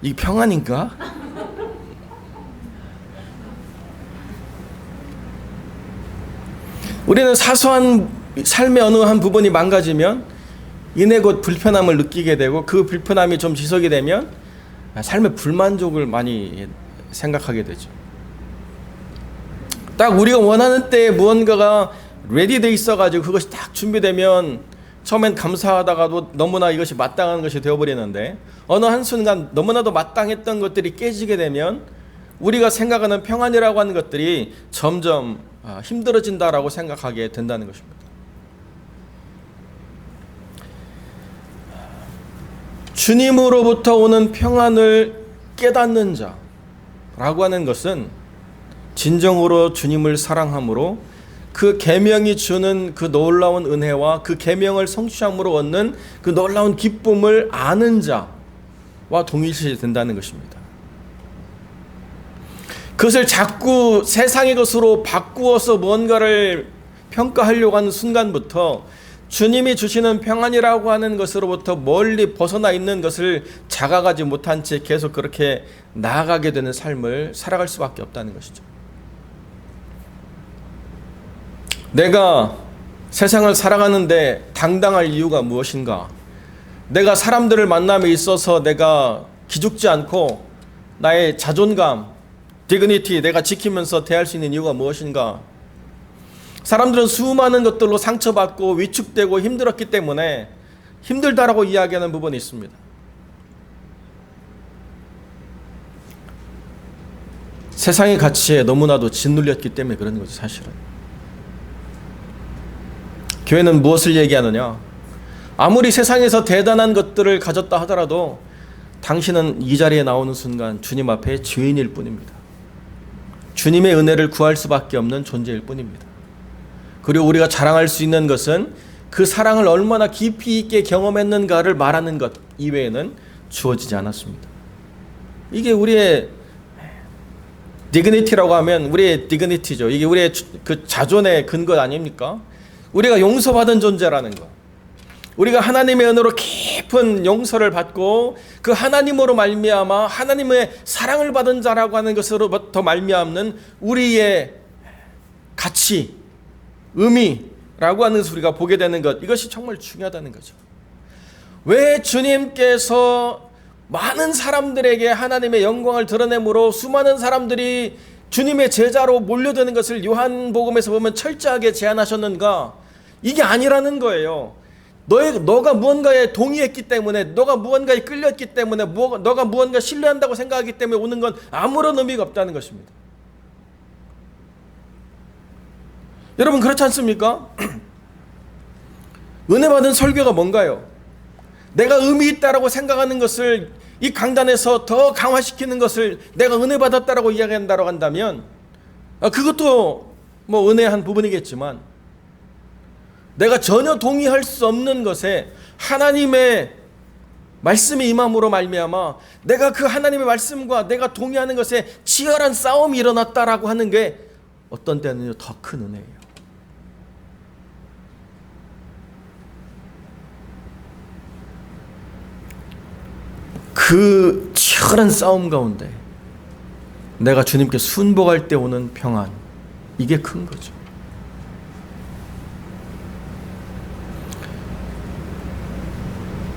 이 평안인가? 우리는 사소한 삶의 어느 한 부분이 망가지면 이내 곧 불편함을 느끼게 되고 그 불편함이 좀 지속이 되면 삶의 불만족을 많이 생각하게 되죠. 딱 우리가 원하는 때에 무언가가 레디돼 있어가지고 그것이 딱 준비되면 처음엔 감사하다가도 너무나 이것이 마땅한 것이 되어버리는데 어느 한순간 너무나도 마땅했던 것들이 깨지게 되면 우리가 생각하는 평안이라고 하는 것들이 점점 힘들어진다라고 생각하게 된다는 것입니다. 주님으로부터 오는 평안을 깨닫는 자라고 하는 것은 진정으로 주님을 사랑함으로 그 계명이 주는 그 놀라운 은혜와 그 계명을 성취함으로 얻는 그 놀라운 기쁨을 아는 자와 동일시 된다는 것입니다. 그것을 자꾸 세상의 것으로 바꾸어서 무언가를 평가하려고 하는 순간부터 주님이 주시는 평안이라고 하는 것으로부터 멀리 벗어나 있는 것을 자각하지 못한 채 계속 그렇게 나아가게 되는 삶을 살아갈 수밖에 없다는 것이죠. 내가 세상을 살아가는데 당당할 이유가 무엇인가? 내가 사람들을 만남에 있어서 내가 기죽지 않고 나의 자존감, 디그니티 내가 지키면서 대할 수 있는 이유가 무엇인가? 사람들은 수많은 것들로 상처받고 위축되고 힘들었기 때문에 힘들다라고 이야기하는 부분이 있습니다. 세상의 가치에 너무나도 짓눌렸기 때문에 그런 거죠, 사실은. 교회는 무엇을 얘기하느냐? 아무리 세상에서 대단한 것들을 가졌다 하더라도 당신은 이 자리에 나오는 순간 주님 앞에 죄인일 뿐입니다. 주님의 은혜를 구할 수밖에 없는 존재일 뿐입니다. 그리고 우리가 자랑할 수 있는 것은 그 사랑을 얼마나 깊이 있게 경험했는가를 말하는 것 이외에는 주어지지 않았습니다. 이게 우리의 디그니티라고 하면 우리의 디그니티죠. 이게 우리의 그 자존의 근거 아닙니까? 우리가 용서받은 존재라는 것. 우리가 하나님의 은혜로 깊은 용서를 받고 그 하나님으로 말미암아 하나님의 사랑을 받은 자라고 하는 것으로부터 말미암는 우리의 가치, 의미라고 하는 것을 우리가 보게 되는 것, 이것이 정말 중요하다는 거죠. 왜 주님께서 많은 사람들에게 하나님의 영광을 드러내므로 수많은 사람들이 주님의 제자로 몰려드는 것을 요한복음에서 보면 철저하게 제안하셨는가? 이게 아니라는 거예요. 너가 무언가에 동의했기 때문에, 너가 무언가에 끌렸기 때문에, 너가 무언가 신뢰한다고 생각하기 때문에 오는 건 아무런 의미가 없다는 것입니다. 여러분 그렇지 않습니까? 은혜 받은 설교가 뭔가요? 내가 의미 있다라고 생각하는 것을 이 강단에서 더 강화시키는 것을 내가 은혜 받았다라고 이야기한다고 한다면 그것도 뭐 은혜의 한 부분이겠지만 내가 전혀 동의할 수 없는 것에 하나님의 말씀이 임함으로 말미암아 내가 그 하나님의 말씀과 내가 동의하는 것에 치열한 싸움이 일어났다라고 하는 게 어떤 때는요 더 큰 은혜예요. 그 치열한 싸움 가운데 내가 주님께 순복할 때 오는 평안, 이게 큰 거죠.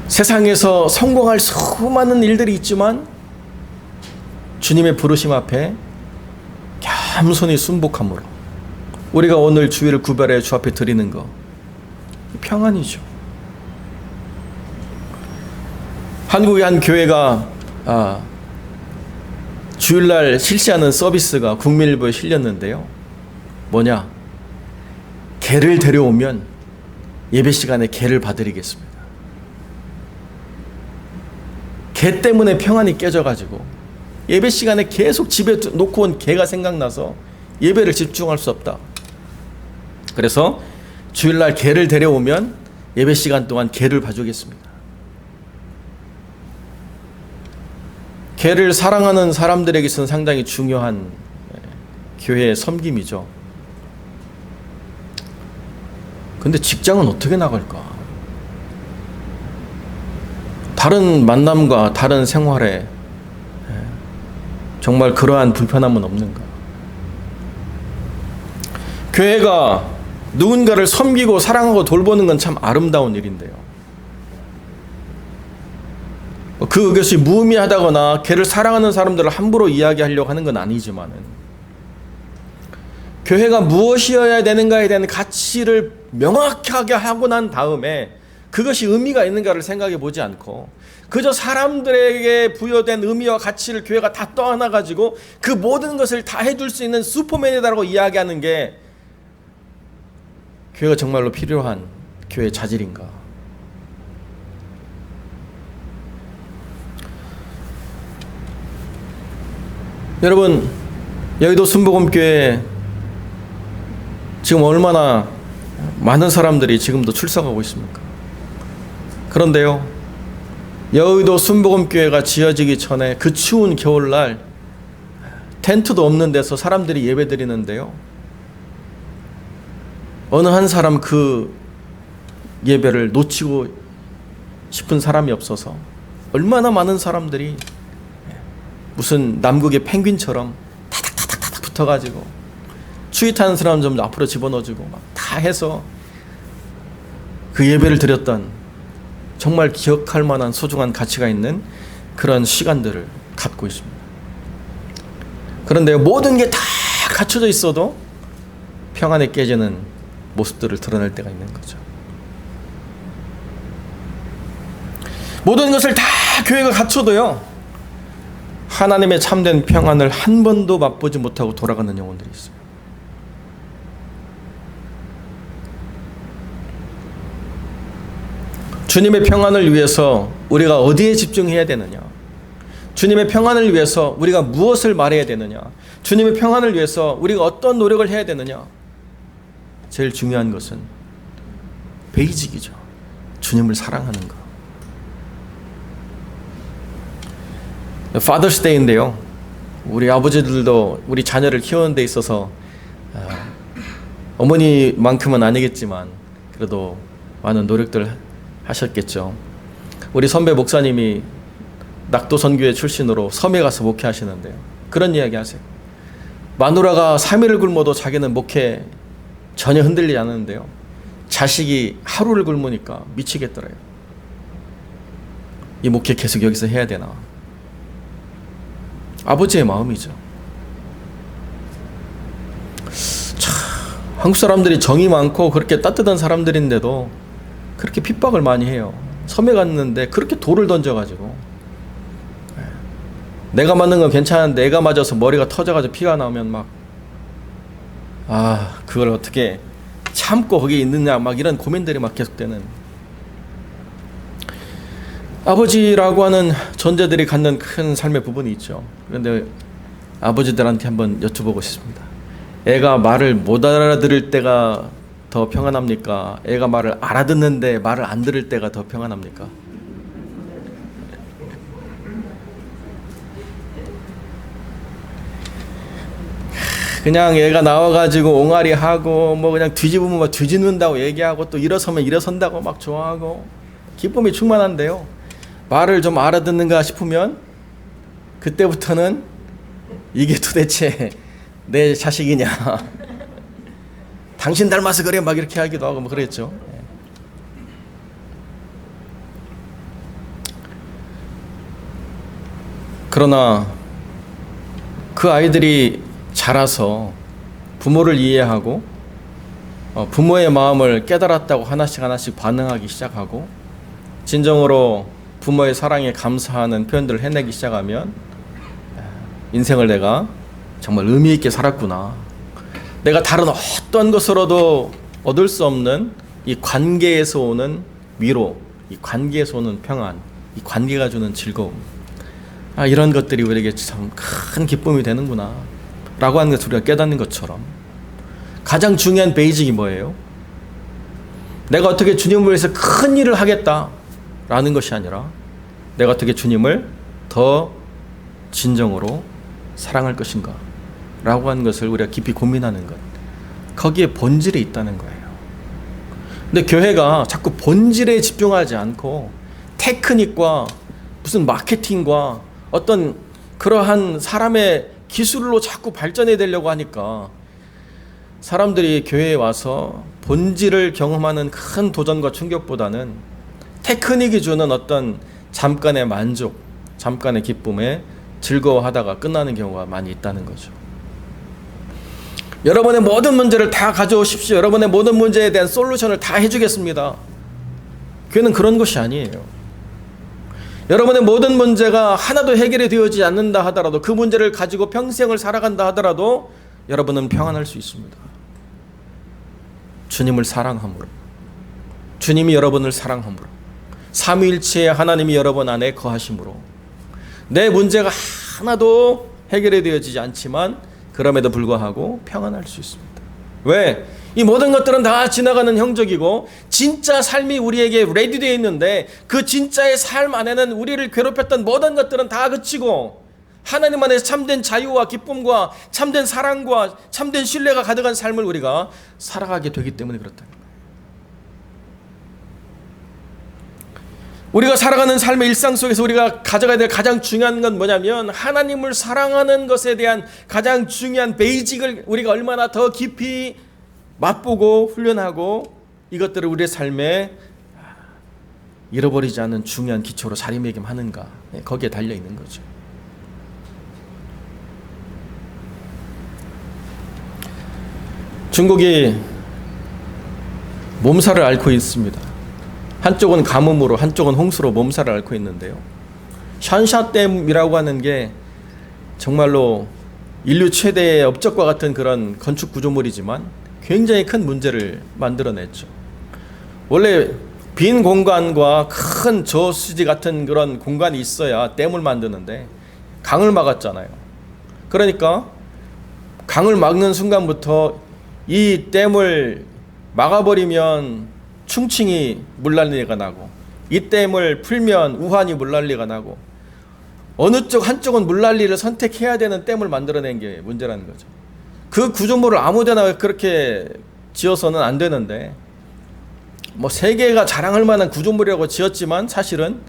세상에서 성공할 수많은 일들이 있지만 주님의 부르심 앞에 겸손히 순복함으로 우리가 오늘 주일을 구별해 주 앞에 드리는 거, 평안이죠. 한국의 한 교회가 주일날 실시하는 서비스가 국민일보에 실렸는데요. 뭐냐? 개를 데려오면 예배 시간에 개를 봐드리겠습니다. 개 때문에 평안이 깨져가지고 예배 시간에 계속 집에 놓고 온 개가 생각나서 예배를 집중할 수 없다. 그래서 주일날 개를 데려오면 예배 시간 동안 개를 봐주겠습니다. 개를 사랑하는 사람들에게서는 상당히 중요한 교회의 섬김이죠. 근데 직장은 어떻게 나갈까? 다른 만남과 다른 생활에 정말 그러한 불편함은 없는가? 교회가 누군가를 섬기고 사랑하고 돌보는 건 참 아름다운 일인데요. 그것이 무의미하다거나 걔를 사랑하는 사람들을 함부로 이야기하려고 하는 건 아니지만은 교회가 무엇이어야 되는가에 대한 가치를 명확하게 하고 난 다음에 그것이 의미가 있는가를 생각해 보지 않고 그저 사람들에게 부여된 의미와 가치를 교회가 다 떠안아가지고 그 모든 것을 다 해줄 수 있는 슈퍼맨이다라고 이야기하는 게 교회가 정말로 필요한 교회의 자질인가? 여러분, 여의도 순복음교회 지금 얼마나 많은 사람들이 지금도 출석하고 있습니까? 그런데요, 여의도 순복음교회가 지어지기 전에 그 추운 겨울날 텐트도 없는 데서 사람들이 예배드리는데요, 어느 한 사람 그 예배를 놓치고 싶은 사람이 없어서 얼마나 많은 사람들이 무슨 남극의 펭귄처럼 타닥타닥타닥 붙어가지고 추위 타는 사람 좀 앞으로 집어넣어주고 막 다 해서 그 예배를 드렸던 정말 기억할 만한 소중한 가치가 있는 그런 시간들을 갖고 있습니다. 그런데 모든 게 다 갖춰져 있어도 평안에 깨지는 모습들을 드러낼 때가 있는 거죠. 모든 것을 다 교회가 갖춰도요, 하나님의 참된 평안을 한 번도 맛보지 못하고 돌아가는 영혼들이 있어요. 주님의 평안을 위해서 우리가 어디에 집중해야 되느냐? 주님의 평안을 위해서 우리가 무엇을 말해야 되느냐? 주님의 평안을 위해서 우리가 어떤 노력을 해야 되느냐? 제일 중요한 것은 베이직이죠. 주님을 사랑하는 것. Father's Day인데요. 우리 아버지들도 우리 자녀를 키우는 데 있어서 어머니만큼은 아니겠지만 그래도 많은 노력들 하셨겠죠. 우리 선배 목사님이 낙도선교회 출신으로 섬에 가서 목회하시는데요. 그런 이야기 하세요. 마누라가 3일을 굶어도 자기는 목회 전혀 흔들리지 않는데요. 자식이 하루를 굶으니까 미치겠더래요. 이 목회 계속 여기서 해야 되나? 아버지의 마음이죠. 참, 한국 사람들이 정이 많고 그렇게 따뜻한 사람들인데도 그렇게 핍박을 많이 해요. 섬에 갔는데 그렇게 돌을 던져가지고 내가 맞는 건 괜찮은데 애가 맞아서 머리가 터져가지고 피가 나오면 막 그걸 어떻게 참고 거기 있느냐 막 이런 고민들이 막 계속되는, 아버지라고 하는 존재들이 갖는 큰 삶의 부분이 있죠. 그런데 아버지들한테 한번 여쭤보고 싶습니다. 애가 말을 못 알아들을 때가 더 평안합니까? 애가 말을 알아듣는데 말을 안 들을 때가 더 평안합니까? 그냥 애가 나와가지고 옹알이 하고 뭐 그냥 뒤집으면 막 뒤집는다고 얘기하고 또 일어서면 일어선다고 막 좋아하고 기쁨이 충만한데요. 말을 좀 알아듣는가 싶으면 그때부터는 이게 도대체 내 자식이냐, 당신 닮아서 그래 막 이렇게 하기도 하고 뭐 그랬죠. 그러나 그 아이들이 자라서 부모를 이해하고 부모의 마음을 깨달았다고 하나씩 반응하기 시작하고 진정으로 부모의 사랑에 감사하는 표현들을 해내기 시작하면 인생을 내가 정말 의미 있게 살았구나. 내가 다른 어떤 것으로도 얻을 수 없는 이 관계에서 오는 위로, 이 관계에서 오는 평안, 이 관계가 주는 즐거움, 이런 것들이 우리에게 참 큰 기쁨이 되는구나 라고 하는 것을 우리가 깨닫는 것처럼, 가장 중요한 베이직이 뭐예요? 내가 어떻게 주님을 위해서 큰 일을 하겠다 라는 것이 아니라 내가 어떻게 주님을 더 진정으로 사랑할 것인가 라고 하는 것을 우리가 깊이 고민하는 것, 거기에 본질이 있다는 거예요. 근데 교회가 자꾸 본질에 집중하지 않고 테크닉과 무슨 마케팅과 어떤 그러한 사람의 기술로 자꾸 발전해 되려고 하니까 사람들이 교회에 와서 본질을 경험하는 큰 도전과 충격보다는 테크닉이 주는 어떤 잠깐의 만족, 잠깐의 기쁨에 즐거워하다가 끝나는 경우가 많이 있다는 거죠. 여러분의 모든 문제를 다 가져오십시오. 여러분의 모든 문제에 대한 솔루션을 다 해주겠습니다. 교회는 그런 것이 아니에요. 여러분의 모든 문제가 하나도 해결이 되어지지 않는다 하더라도, 그 문제를 가지고 평생을 살아간다 하더라도 여러분은 평안할 수 있습니다. 주님을 사랑함으로, 주님이 여러분을 사랑함으로, 삼위일체의 하나님이 여러분 안에 거하심으로 내 문제가 하나도 해결이 되어지지 않지만 그럼에도 불구하고 평안할 수 있습니다. 왜? 이 모든 것들은 다 지나가는 형적이고 진짜 삶이 우리에게 레디되어 있는데 그 진짜의 삶 안에는 우리를 괴롭혔던 모든 것들은 다 그치고 하나님 안에서 참된 자유와 기쁨과 참된 사랑과 참된 신뢰가 가득한 삶을 우리가 살아가게 되기 때문에 그렇다는 거예요. 우리가 살아가는 삶의 일상 속에서 우리가 가져가야 될 가장 중요한 건 뭐냐면 하나님을 사랑하는 것에 대한 가장 중요한 베이직을 우리가 얼마나 더 깊이 맛보고 훈련하고 이것들을 우리의 삶에 잃어버리지 않는 중요한 기초로 자리매김하는가, 거기에 달려 있는 거죠. 중국이 몸살을 앓고 있습니다. 한쪽은 가뭄으로 한쪽은 홍수로 몸살을 앓고 있는데요. 샨샤댐이라고 하는 게 정말로 인류 최대의 업적과 같은 그런 건축 구조물이지만 굉장히 큰 문제를 만들어냈죠. 원래 빈 공간과 큰 저수지 같은 그런 공간이 있어야 댐을 만드는데 강을 막았잖아요. 그러니까 강을 막는 순간부터 이 댐을 막아버리면 충칭이 물난리가 나고 이 댐을 풀면 우한이 물난리가 나고 어느 쪽 한쪽은 물난리를 선택해야 되는 댐을 만들어낸 게 문제라는 거죠. 그 구조물을 아무데나 그렇게 지어서는 안 되는데 뭐 세계가 자랑할 만한 구조물이라고 지었지만 사실은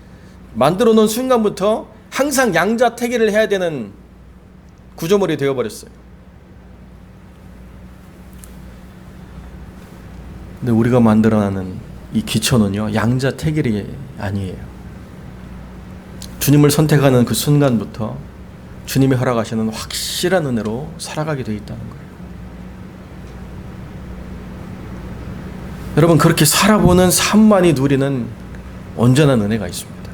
만들어 놓은 순간부터 항상 양자택일을 해야 되는 구조물이 되어버렸어요. 근데 우리가 만들어내는 이 기초는요, 양자택일이 아니에요. 주님을 선택하는 그 순간부터 주님이 허락하시는 확실한 은혜로 살아가게 되어 있다는 거예요. 여러분, 그렇게 살아보는 삶만이 누리는 온전한 은혜가 있습니다.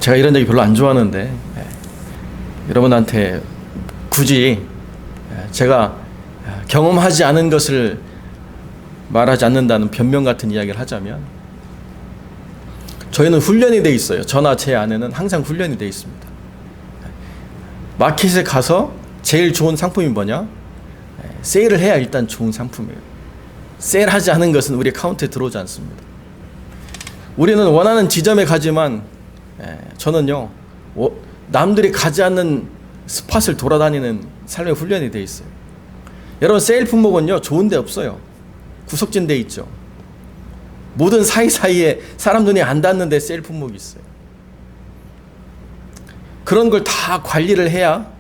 제가 이런 얘기 별로 안 좋아하는데 여러분한테 굳이 제가 경험하지 않은 것을 말하지 않는다는 변명 같은 이야기를 하자면 저희는 훈련이 돼 있어요. 저나 제 아내는 항상 훈련이 돼 있습니다. 마켓에 가서 제일 좋은 상품이 뭐냐? 세일을 해야 일단 좋은 상품이에요. 세일하지 않은 것은 우리 카운트에 들어오지 않습니다. 우리는 원하는 지점에 가지만 저는요, 남들이 가지 않는 스팟을 돌아다니는 삶의 훈련이 돼 있어요. 여러분, 세일 품목은요, 좋은 데 없어요. 구석진 데 있죠. 모든 사이사이에 사람 눈이 안 닿는 데 세일 품목이 있어요. 그런 걸 다 관리를 해야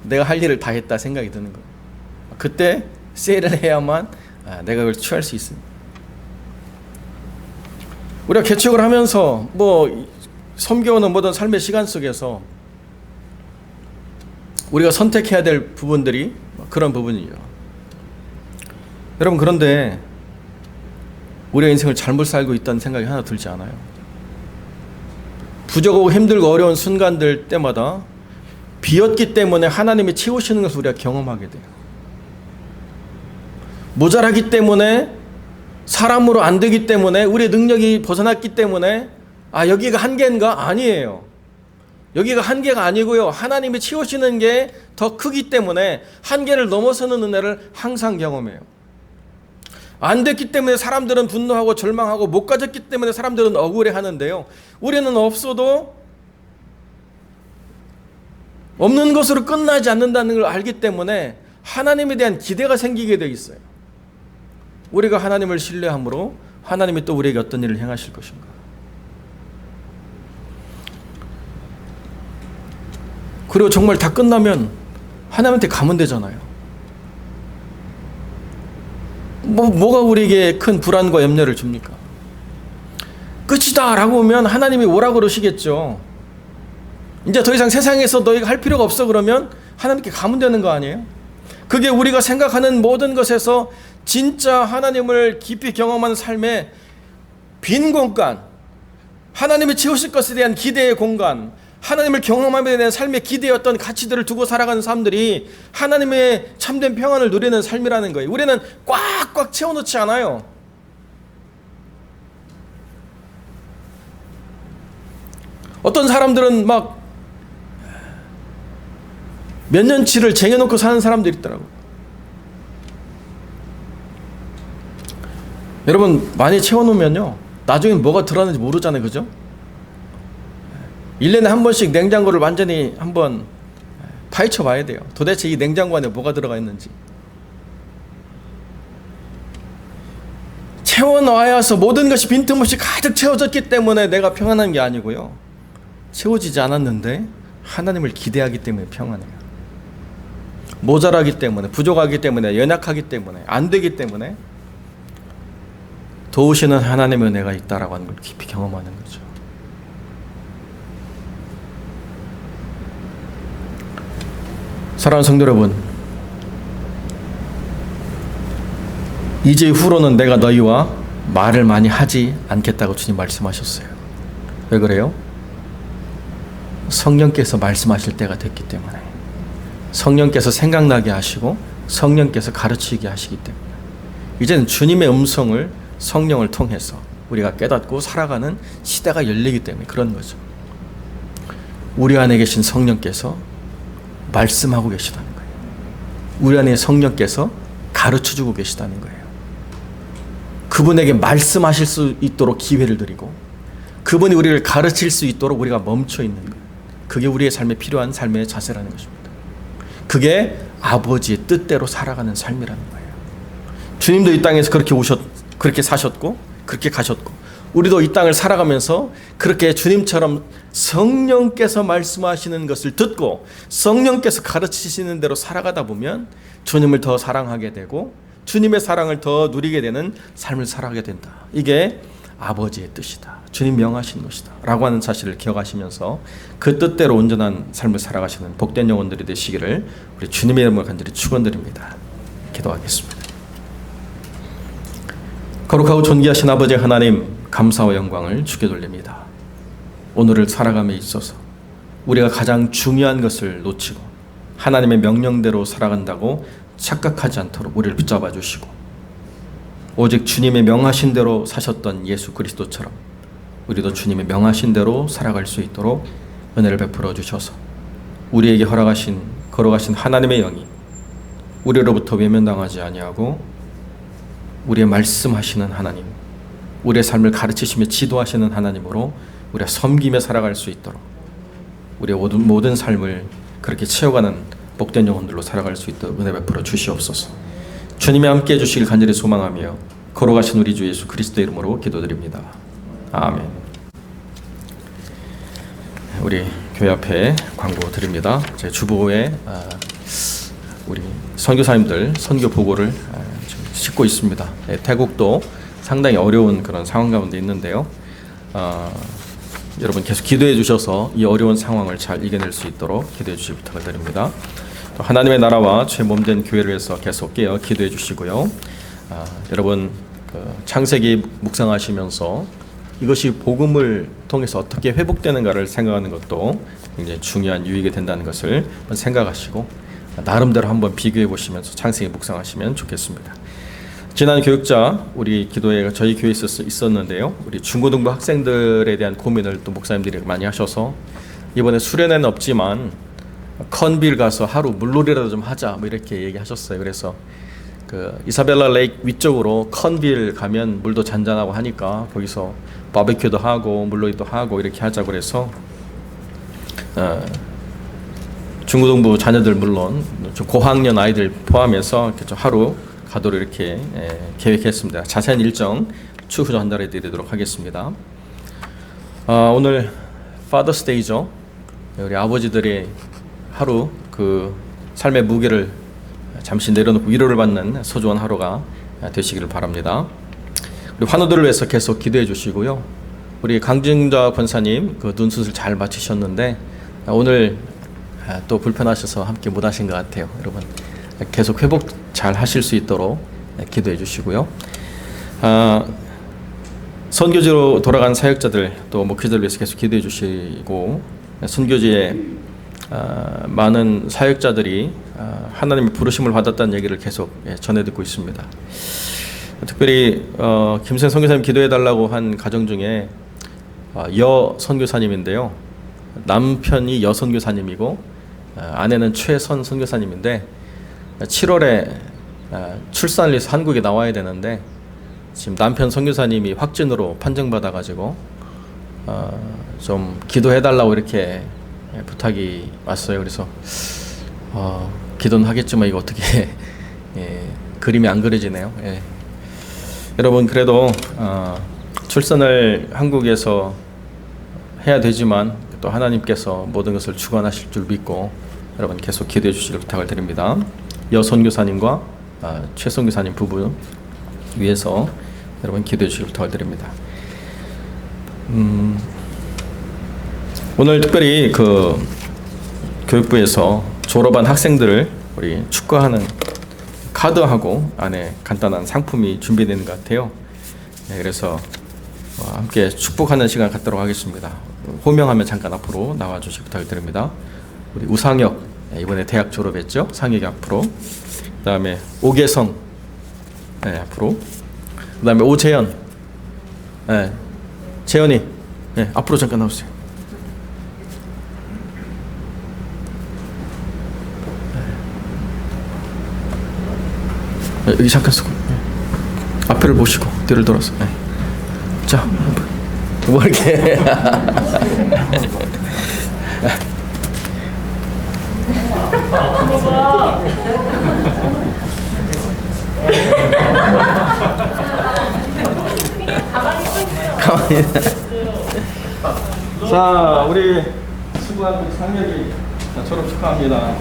내가 할 일을 다 했다 생각이 드는 거예요. 그때 세일을 해야만 내가 그걸 취할 수 있습니다. 우리가 개척을 하면서 뭐 섬겨오는 모든 삶의 시간 속에서 우리가 선택해야 될 부분들이 그런 부분이죠. 여러분, 그런데 우리의 인생을 잘못 살고 있다는 생각이 하나 들지 않아요? 부족하고 힘들고 어려운 순간들 때마다 비었기 때문에 하나님이 채우시는 것을 우리가 경험하게 돼요. 모자라기 때문에, 사람으로 안 되기 때문에, 우리의 능력이 벗어났기 때문에 여기가 한계인가? 아니에요. 여기가 한계가 아니고요, 하나님이 채우시는 게 더 크기 때문에 한계를 넘어서는 은혜를 항상 경험해요. 안 됐기 때문에 사람들은 분노하고 절망하고 못 가졌기 때문에 사람들은 억울해하는데요, 우리는 없어도 없는 것으로 끝나지 않는다는 걸 알기 때문에 하나님에 대한 기대가 생기게 되어 있어요. 우리가 하나님을 신뢰함으로 하나님이 또 우리에게 어떤 일을 행하실 것인가. 그리고 정말 다 끝나면 하나님한테 가면 되잖아요. 뭐가 우리에게 큰 불안과 염려를 줍니까? 끝이다 라고 하면 하나님이 오라고 그러시겠죠. 이제 더 이상 세상에서 너희가 할 필요가 없어 그러면 하나님께 가면 되는 거 아니에요? 그게 우리가 생각하는 모든 것에서 진짜 하나님을 깊이 경험하는 삶의 빈 공간, 하나님이 채우실 것에 대한 기대의 공간, 하나님을 경험함에 대한 삶의 기대의 어떤 가치들을 두고 살아가는 사람들이 하나님의 참된 평안을 누리는 삶이라는 거예요. 우리는 꽉꽉 채워놓지 않아요. 어떤 사람들은 막 몇 년치를 쟁여놓고 사는 사람들이 있더라고요. 여러분, 많이 채워놓으면요, 나중에 뭐가 들어가는지 모르잖아요. 그죠? 1년에 한 번씩 냉장고를 완전히 한번 파헤쳐 봐야 돼요. 도대체 이 냉장고 안에 뭐가 들어가 있는지. 채워넣어서 모든 것이 빈틈없이 가득 채워졌기 때문에 내가 평안한 게 아니고요. 채워지지 않았는데 하나님을 기대하기 때문에 평안해요. 모자라기 때문에, 부족하기 때문에, 연약하기 때문에, 안 되기 때문에 도우시는 하나님의 은혜가 있다라고 하는 걸 깊이 경험하는 거죠. 사랑하는 성도 여러분, 이제 후로는 내가 너희와 말을 많이 하지 않겠다고 주님 말씀하셨어요. 왜 그래요? 성령께서 말씀하실 때가 됐기 때문에, 성령께서 생각나게 하시고 성령께서 가르치게 하시기 때문에 이제는 주님의 음성을 성령을 통해서 우리가 깨닫고 살아가는 시대가 열리기 때문에 그런 거죠. 우리 안에 계신 성령께서 말씀하고 계시다는 거예요. 우리 안에 성령께서 가르쳐주고 계시다는 거예요. 그분에게 말씀하실 수 있도록 기회를 드리고 그분이 우리를 가르칠 수 있도록 우리가 멈춰 있는 거예요. 그게 우리의 삶에 필요한 삶의 자세라는 것입니다. 그게 아버지의 뜻대로 살아가는 삶이라는 거예요. 주님도 이 땅에서 그렇게 사셨고 그렇게 가셨고 우리도 이 땅을 살아가면서 그렇게 주님처럼 성령께서 말씀하시는 것을 듣고 성령께서 가르치시는 대로 살아가다 보면 주님을 더 사랑하게 되고 주님의 사랑을 더 누리게 되는 삶을 살아가게 된다. 이게 아버지의 뜻이다. 주님 명하신 것이다. 라고 하는 사실을 기억하시면서 그 뜻대로 온전한 삶을 살아가시는 복된 영혼들이 되시기를 우리 주님의 이름으로 간절히 축원드립니다. 기도하겠습니다. 거룩하고 존귀하신 아버지 하나님, 감사와 영광을 주께 돌립니다. 오늘을 살아감에 있어서 우리가 가장 중요한 것을 놓치고 하나님의 명령대로 살아간다고 착각하지 않도록 우리를 붙잡아 주시고 오직 주님의 명하신 대로 사셨던 예수 그리스도처럼 우리도 주님의 명하신 대로 살아갈 수 있도록 은혜를 베풀어 주셔서 우리에게 걸어가신 하나님의 영이 우리로부터 외면당하지 아니하고 우리의 말씀하시는 하나님, 우리의 삶을 가르치시며 지도하시는 하나님으로 우리가 섬기며 살아갈 수 있도록 우리의 모든 삶을 그렇게 채워가는 복된 영혼들로 살아갈 수 있도록 은혜 베풀어 주시옵소서. 주님이 함께해 주시길 간절히 소망하며 걸어가신 우리 주 예수 그리스도의 이름으로 기도드립니다. 아멘. 우리 교회 앞에 광고 드립니다. 제 주보에 우리 선교사님들 선교 보고를 싣고 있습니다. 태국도 상당히 어려운 그런 상황 가운데 있는데요. 여러분 계속 기도해 주셔서 이 어려운 상황을 잘 이겨낼 수 있도록 기도해 주시기 부탁을 드립니다. 또 하나님의 나라와 죄 몸된 교회를 위해서 계속 깨어 기도해 주시고요. 여러분 창세기 묵상하시면서 이것이 복음을 통해서 어떻게 회복되는가를 생각하는 것도 굉장히 중요한 유익이 된다는 것을 한번 생각하시고 나름대로 한번 비교해 보시면서 창세기 묵상하시면 좋겠습니다. 지난 교육자 우리 기도회 저희 교회에 있었는데요. 우리 중고등부 학생들에 대한 고민을 또 목사님들이 많이 하셔서 이번에 수련회는 없지만 컨빌 가서 하루 물놀이라도 좀 하자 뭐 이렇게 얘기하셨어요. 그래서 그 이사벨라 레이크 위쪽으로 컨빌 가면 물도 잔잔하고 하니까 거기서 바베큐도 하고 물놀이도 하고 이렇게 하자고 그래서 중고등부 자녀들 물론 좀 고학년 아이들 포함해서 좀 하루 가도록 이렇게 계획했습니다. 자세한 일정 추후 전달해 드리도록 하겠습니다. 오늘 파더스 데이죠. 우리 아버지들이 하루 그 삶의 무게를 잠시 내려놓고 위로를 받는 소중한 하루가 되시기를 바랍니다. 우리 환우들을 위해서 계속 기도해 주시고요. 우리 강증자 권사님 그 눈 수술 잘 마치셨는데 오늘 또 불편하셔서 함께 못 하신 것 같아요. 여러분 계속 회복 잘 하실 수 있도록 기도해 주시고요. 선교지로 돌아간 사역자들 또 목회자들 위해서 계속 기도해 주시고 선교지에 많은 사역자들이 하나님의 부르심을 받았다는 얘기를 계속 전해 듣고 있습니다. 특별히 김선 선교사님 기도해 달라고 한 가정 중에 여 선교사님인데요. 남편이 여 선교사님이고 아내는 최선 선교사님인데 7월에 출산을 위해서 한국에 나와야 되는데 지금 남편 선교사님이 확진으로 판정받아가지고 좀 기도해달라고 이렇게 부탁이 왔어요. 그래서 기도는 하겠지만 이거 어떻게 그림이 안 그려지네요. 여러분 그래도 출산을 한국에서 해야 되지만 또 하나님께서 모든 것을 주관하실 줄 믿고 여러분 계속 기도해 주시길 부탁을 드립니다. 여선교사님과 최선교사님 부부 위해서 여러분 기도해 주시길 부탁을 드립니다. 오늘 특별히 그 교육부에서 졸업한 학생들을 우리 축하하는 카드하고 안에 간단한 상품이 준비되는 것 같아요. 네, 그래서 함께 축복하는 시간 갖도록 하겠습니다. 호명하면 잠깐 앞으로 나와주시기 부탁드립니다. 우리 우상혁, 이번에 대학 졸업했죠? 상혁이 앞으로. 그 다음에 오계성, 네, 앞으로. 그 다음에 오재현, 네, 재현이, 네, 앞으로 잠깐 나오세요. 네, 여기 잠깐 서고, 네. 앞을 보시고 뒤를 돌아서. 네. 자, 뭐 이렇게. 자, 우리 수고한 우리 상혁이 졸업 축하합니다.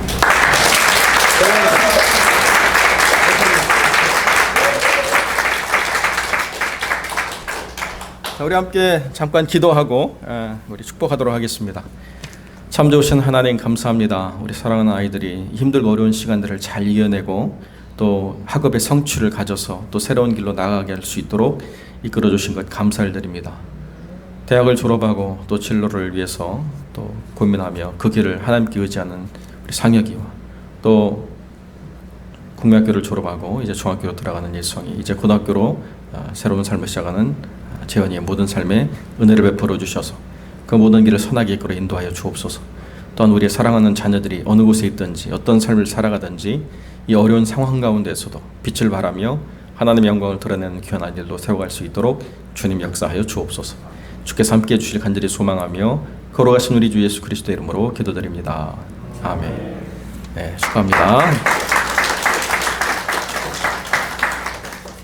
자, 우리 함께 잠깐 기도하고 우리 축복하도록 하겠습니다. 참 좋으신 하나님 감사합니다. 우리 사랑하는 아이들이 힘들고 어려운 시간들을 잘 이겨내고 또 학업의 성취를 가져서 또 새로운 길로 나아가게 할 수 있도록 이끌어 주신 것 감사를 드립니다. 대학을 졸업하고 또 진로를 위해서 또 고민하며 그 길을 하나님께 의지하는 우리 상혁이와 또 국민학교를 졸업하고 이제 중학교로 들어가는 예성이, 이제 고등학교로 새로운 삶을 시작하는 재현이의 모든 삶에 은혜를 베풀어 주셔서 그 모든 길을 선하게 이끌어 인도하여 주옵소서. 또한 우리의 사랑하는 자녀들이 어느 곳에 있든지 어떤 삶을 살아가든지 이 어려운 상황 가운데서도 빛을 발하며 하나님의 영광을 드러내는 귀한 아이들로 세워갈 수 있도록 주님 역사하여 주옵소서. 주께서 함께해 주실 간절히 소망하며 걸어가신 우리 주 예수 그리스도의 이름으로 기도드립니다. 아멘. 네, 축하합니다.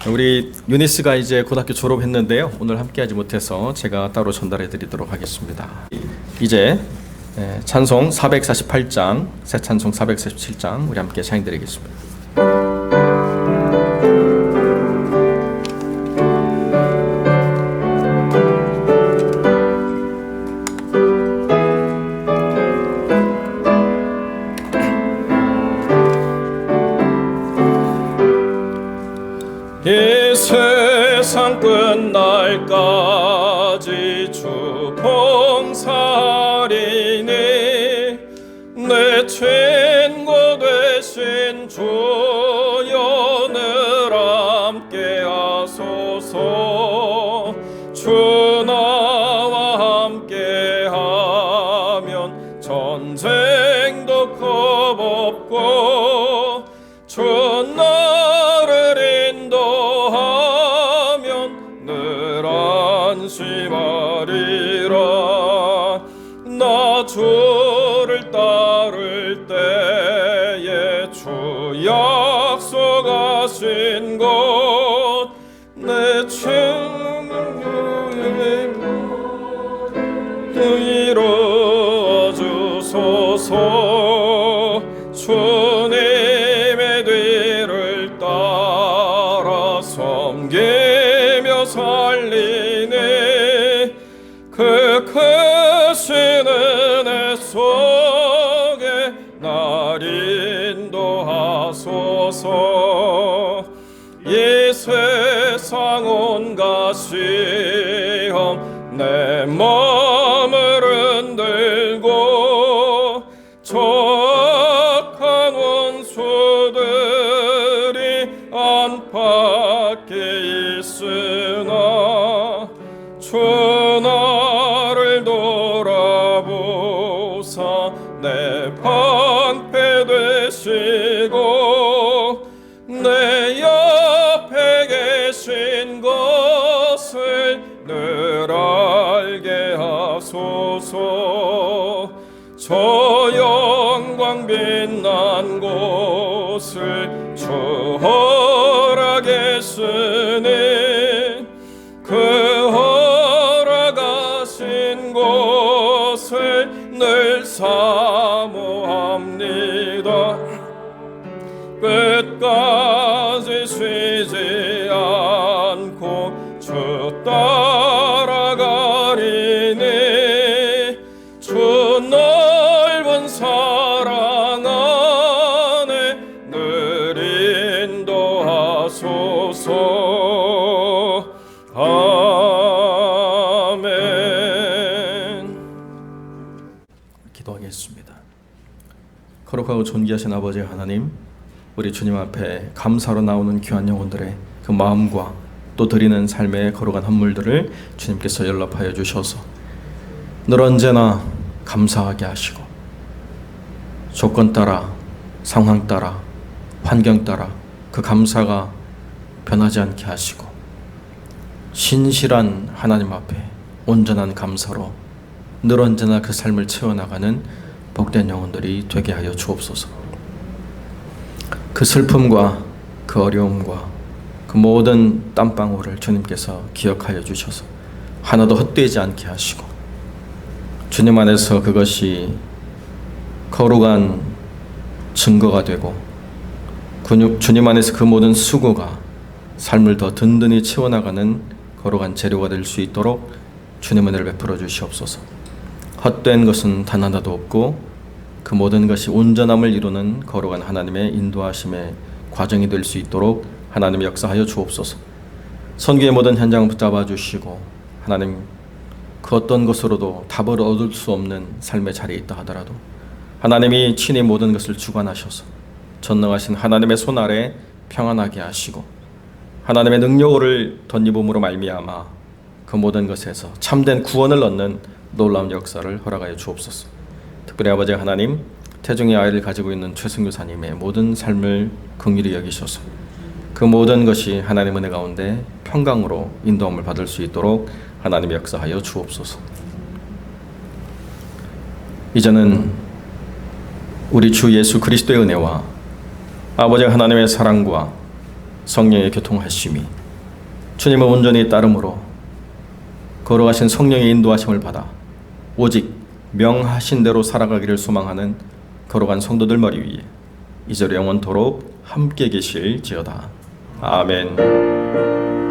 우리 유니스가 이제 고등학교 졸업했는데요. 오늘 함께하지 못해서 제가 따로 전달해 드리도록 하겠습니다. 이제 찬송 448장, 새 찬송 447장 우리 함께 찬양 드리겠습니다. 이 세상 끝날까지 주 봉사하리니 내 친구 되신 주여 늘 함께 하소서. 주 나와 함께 하면 전쟁도 겁없고 주 나를 인도하면 늘 안심하리라. 나 주를 따를 때에 주 약속하신 것 내 친구의 이루어 주소서. 주님의 뒤를 따라 섬기며 살리네. 그 크신 은혜 속에 날 인도하소서. 이 세상 온갖 시험 내 마음을 흔들고 악한 원수들이 안팎에 있으나 주 나를 돌아보사 내 방패 되시고 내 옆에 계신 것을 늘 알게 하소서. 저 영광 빛난 곳을 주 허락했으니 끝까지 쉬지 않고 주 따라가리니 주 넓은 사랑 안에 늘 인도하소서. 아멘. 기도하겠습니다. 거룩하고 존귀하신 아버지 하나님, 우리 주님 앞에 감사로 나오는 귀한 영혼들의 그 마음과 또 드리는 삶의 거룩한 헌물들을 주님께서 연락하여 주셔서 늘 언제나 감사하게 하시고 조건 따라, 상황 따라, 환경 따라 그 감사가 변하지 않게 하시고 신실한 하나님 앞에 온전한 감사로 늘 언제나 그 삶을 채워나가는 복된 영혼들이 되게 하여 주옵소서. 그 슬픔과 그 어려움과 그 모든 땀방울을 주님께서 기억하여 주셔서 하나도 헛되지 않게 하시고 주님 안에서 그것이 거룩한 증거가 되고 주님 안에서 그 모든 수고가 삶을 더 든든히 채워나가는 거룩한 재료가 될 수 있도록 주님 은혜를 베풀어 주시옵소서. 헛된 것은 단 하나도 없고 그 모든 것이 온전함을 이루는 거룩한 하나님의 인도하심의 과정이 될 수 있도록 하나님 역사하여 주옵소서. 선교의 모든 현장을 붙잡아 주시고 하나님 그 어떤 것으로도 답을 얻을 수 없는 삶의 자리에 있다 하더라도 하나님이 친히 모든 것을 주관하셔서 전능하신 하나님의 손 아래 평안하게 하시고 하나님의 능력을 덧입음으로 말미암아 그 모든 것에서 참된 구원을 얻는 놀라운 역사를 허락하여 주옵소서. 특별히 아버지 하나님, 태중의 아이를 가지고 있는 최승교사님의 모든 삶을 긍휼히 여기셔서 그 모든 것이 하나님 은혜 가운데 평강으로 인도함을 받을 수 있도록 하나님 역사하여 주옵소서. 이제는 우리 주 예수 그리스도의 은혜와 아버지 하나님의 사랑과 성령의 교통하심이 주님을 온전히 따름으로 거룩하신 성령의 인도하심을 받아 오직 명하신 대로 살아가기를 소망하는 거룩한 성도들 머리 위에 이제로 영원토록 함께 계실지어다. 아멘.